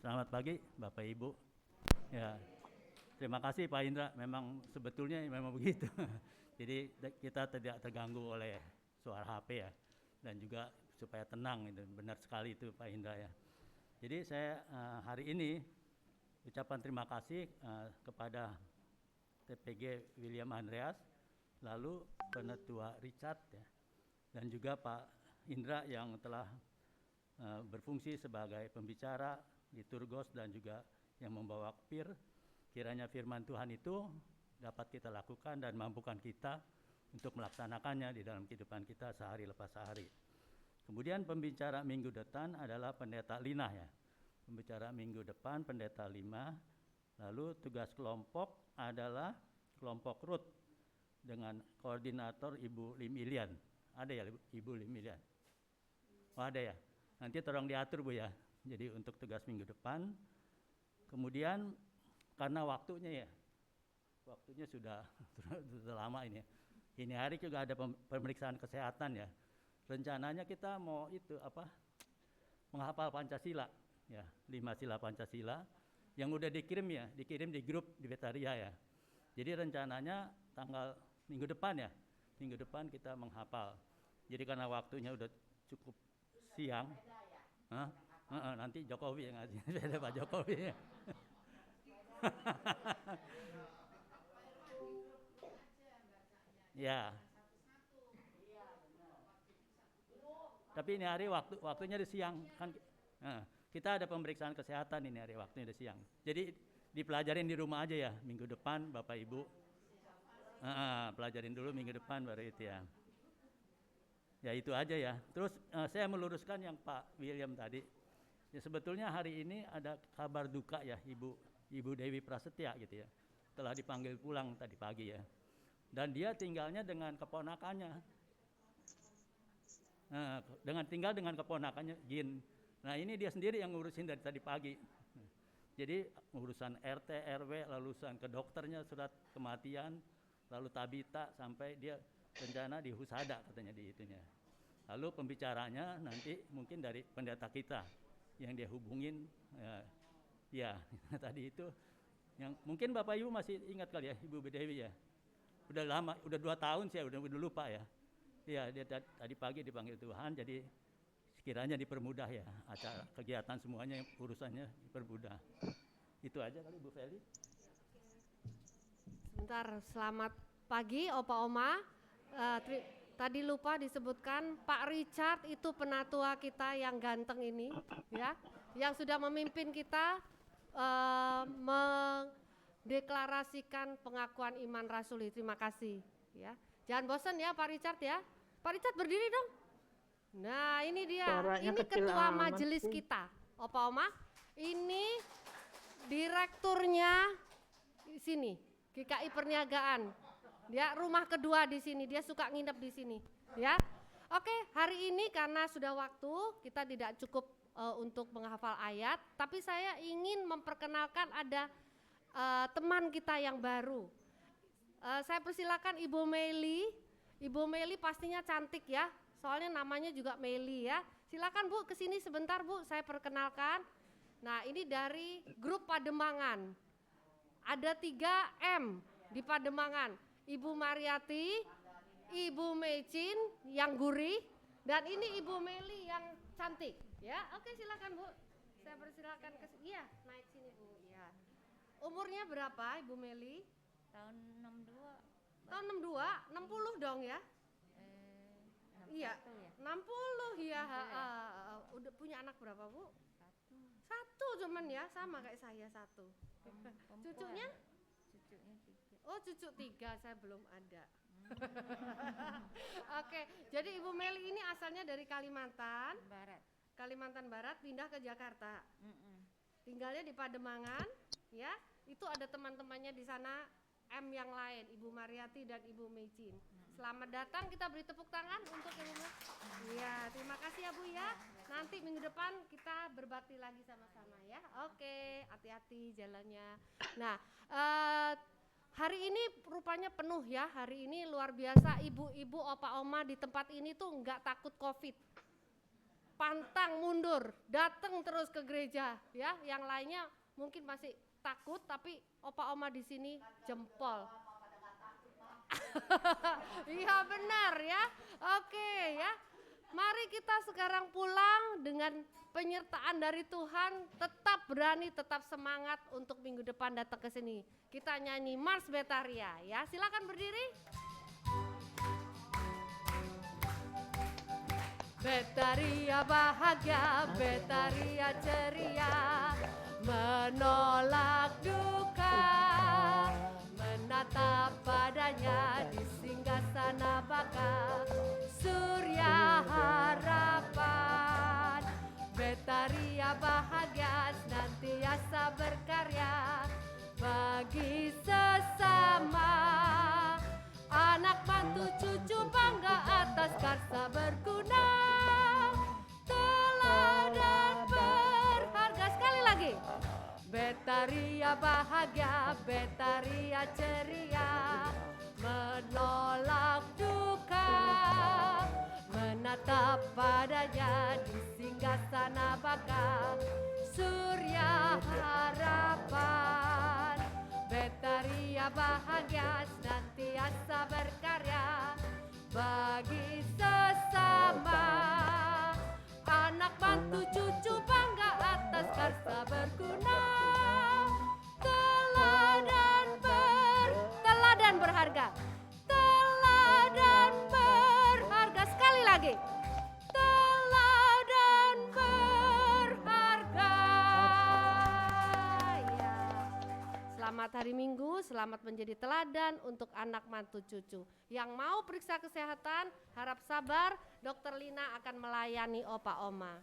Selamat pagi Bapak Ibu. Ya, terima kasih Pak Indra. Memang sebetulnya memang begitu. Jadi kita tidak terganggu oleh suara HP ya, dan juga supaya tenang itu. Benar sekali itu Pak Indra ya. Jadi saya hari ini ucapan terima kasih kepada TPG William Andreas, lalu Penetua Richard ya, dan juga Pak Indra yang telah berfungsi sebagai pembicara, liturgos, dan juga yang membawa pir. Kiranya firman Tuhan itu dapat kita lakukan dan mampukan kita untuk melaksanakannya di dalam kehidupan kita sehari lepas sehari. Kemudian pembicara minggu depan adalah Pendeta Lina ya. Pembicara minggu depan Pendeta Lima. Lalu tugas kelompok adalah kelompok Ruth dengan koordinator Ibu Lim Ilian. Ada ya Ibu Lim Ilian? Oh ada ya. Nanti tolong diatur Bu ya. Jadi untuk tugas minggu depan. Kemudian karena waktunya sudah lama ini ya. Ini hari juga ada pemeriksaan kesehatan ya. Rencananya kita mau menghafal Pancasila ya, 5 sila Pancasila yang udah dikirim di grup di Betaria ya. Jadi rencananya minggu depan kita menghafal. Jadi karena waktunya udah cukup siang. Nanti Jokowi yang ngasih, ada Pak Jokowi. Ya. Tapi ini hari waktunya di siang kan. Kita ada pemeriksaan kesehatan ini hari waktunya di siang. Jadi dipelajarin di rumah aja ya minggu depan Bapak Ibu. Pelajarin dulu minggu depan baru itu ya. Ya itu aja ya. Terus saya meluruskan yang Pak William tadi. Ya sebetulnya hari ini ada kabar duka ya Ibu Dewi Prasetya gitu ya. Telah dipanggil pulang tadi pagi ya. Dan dia tinggalnya dengan keponakannya. Nah, tinggal dengan keponakannya Gin. Nah, ini dia sendiri yang ngurusin dari tadi pagi. Jadi urusan RT, RW, lalu urusan ke dokternya, surat kematian, lalu tabita sampai dia rencana di husada katanya di itunya. Lalu pembicaranya nanti mungkin dari pendeta kita yang dia hubungin, ya tadi itu yang mungkin Bapak Ibu masih ingat kali ya Ibu Dewi ya. Udah lama, udah 2 tahun sih, udah lupa ya. Iya, dia tadi pagi dipanggil Tuhan, jadi sekiranya dipermudah ya acara kegiatan semuanya, urusannya dipermudah. Itu aja kali Bu Feli. Sebentar, selamat pagi Opa Oma. Tadi lupa disebutkan Pak Richard itu penatua kita yang ganteng ini, ya, yang sudah memimpin kita mendeklarasikan pengakuan iman rasuli. Terima kasih, ya. Jangan bosan ya Pak Richard ya. Pak Richard berdiri dong. Nah ini dia, ini ketua majelis kita, Opa Oma. Ini direkturnya di sini, GKI Perniagaan. Dia rumah kedua di sini, dia suka nginep di sini, ya. Oke, hari ini karena sudah waktu, kita tidak cukup untuk menghafal ayat, tapi saya ingin memperkenalkan ada teman kita yang baru. Saya persilakan Ibu Meli. Ibu Meli pastinya cantik ya, soalnya namanya juga Meli ya. Silakan Bu ke sini sebentar Bu, saya perkenalkan. Nah ini dari grup Pademangan. Ada 3M di Pademangan. Ibu Mariati, Ibu Mecin yang gurih, dan ini Ibu Meli yang cantik. Ya, oke silakan Bu. Saya persilakan ke sini. Iya, naik sini Bu. Ya. Umurnya berapa Ibu Meli? Tahun 62. Tahun 62, 60 dong ya? Iya, 60 ya. Udah punya anak berapa Bu? Satu cuman ya, sama kayak saya satu. Cucunya? Cucunya 3. Oh cucu 3, saya belum ada. Oke, jadi Ibu Meli ini asalnya dari Kalimantan Barat, pindah ke Jakarta. Tinggalnya di Pademangan, ya. Itu ada teman-temannya di sana, M yang lain, Ibu Mariati dan Ibu Mecin. Selamat datang, kita beri tepuk tangan untuk Ibu Mecin. Iya, terima kasih ya Bu ya. Nanti minggu depan kita berbakti lagi sama-sama ya. Oke, hati-hati jalannya. Nah, hari ini rupanya penuh ya. Hari ini luar biasa, ibu-ibu, opa oma di tempat ini tuh nggak takut COVID. Pantang mundur, datang terus ke gereja ya. Yang lainnya mungkin masih takut, tapi opa oma di sini jempol. Iya benar ya. Oke ya. Mari kita sekarang pulang dengan penyertaan dari Tuhan, tetap berani, tetap semangat untuk minggu depan datang ke sini. Kita nyanyi Mars Betaria ya. Silakan berdiri. Betaria bahagia, Betaria ceria, menolak duka, menatap padanya di singgasana baka, surya harapan. Betaria bahagia, senantiasa berkarya bagi sesama, anak mantu cucu bangga atas karsa berguna, teladan berharga. Sekali lagi. Betaria bahagia, Betaria ceria, menolak duka, menatap padanya di singgasana baka, surya harapan. Betaria bahagia, senantiasa berkarya bagi sesama, anak mantu cucu bangga atas karsa berguna, teladan berharga, teladan berharga. Sekali lagi, teladan berharga ya. Selamat Selamat hari Minggu, selamat menjadi teladan untuk anak mantu cucu. Yang mau periksa kesehatan, harap sabar, Dokter Lina akan melayani opa oma.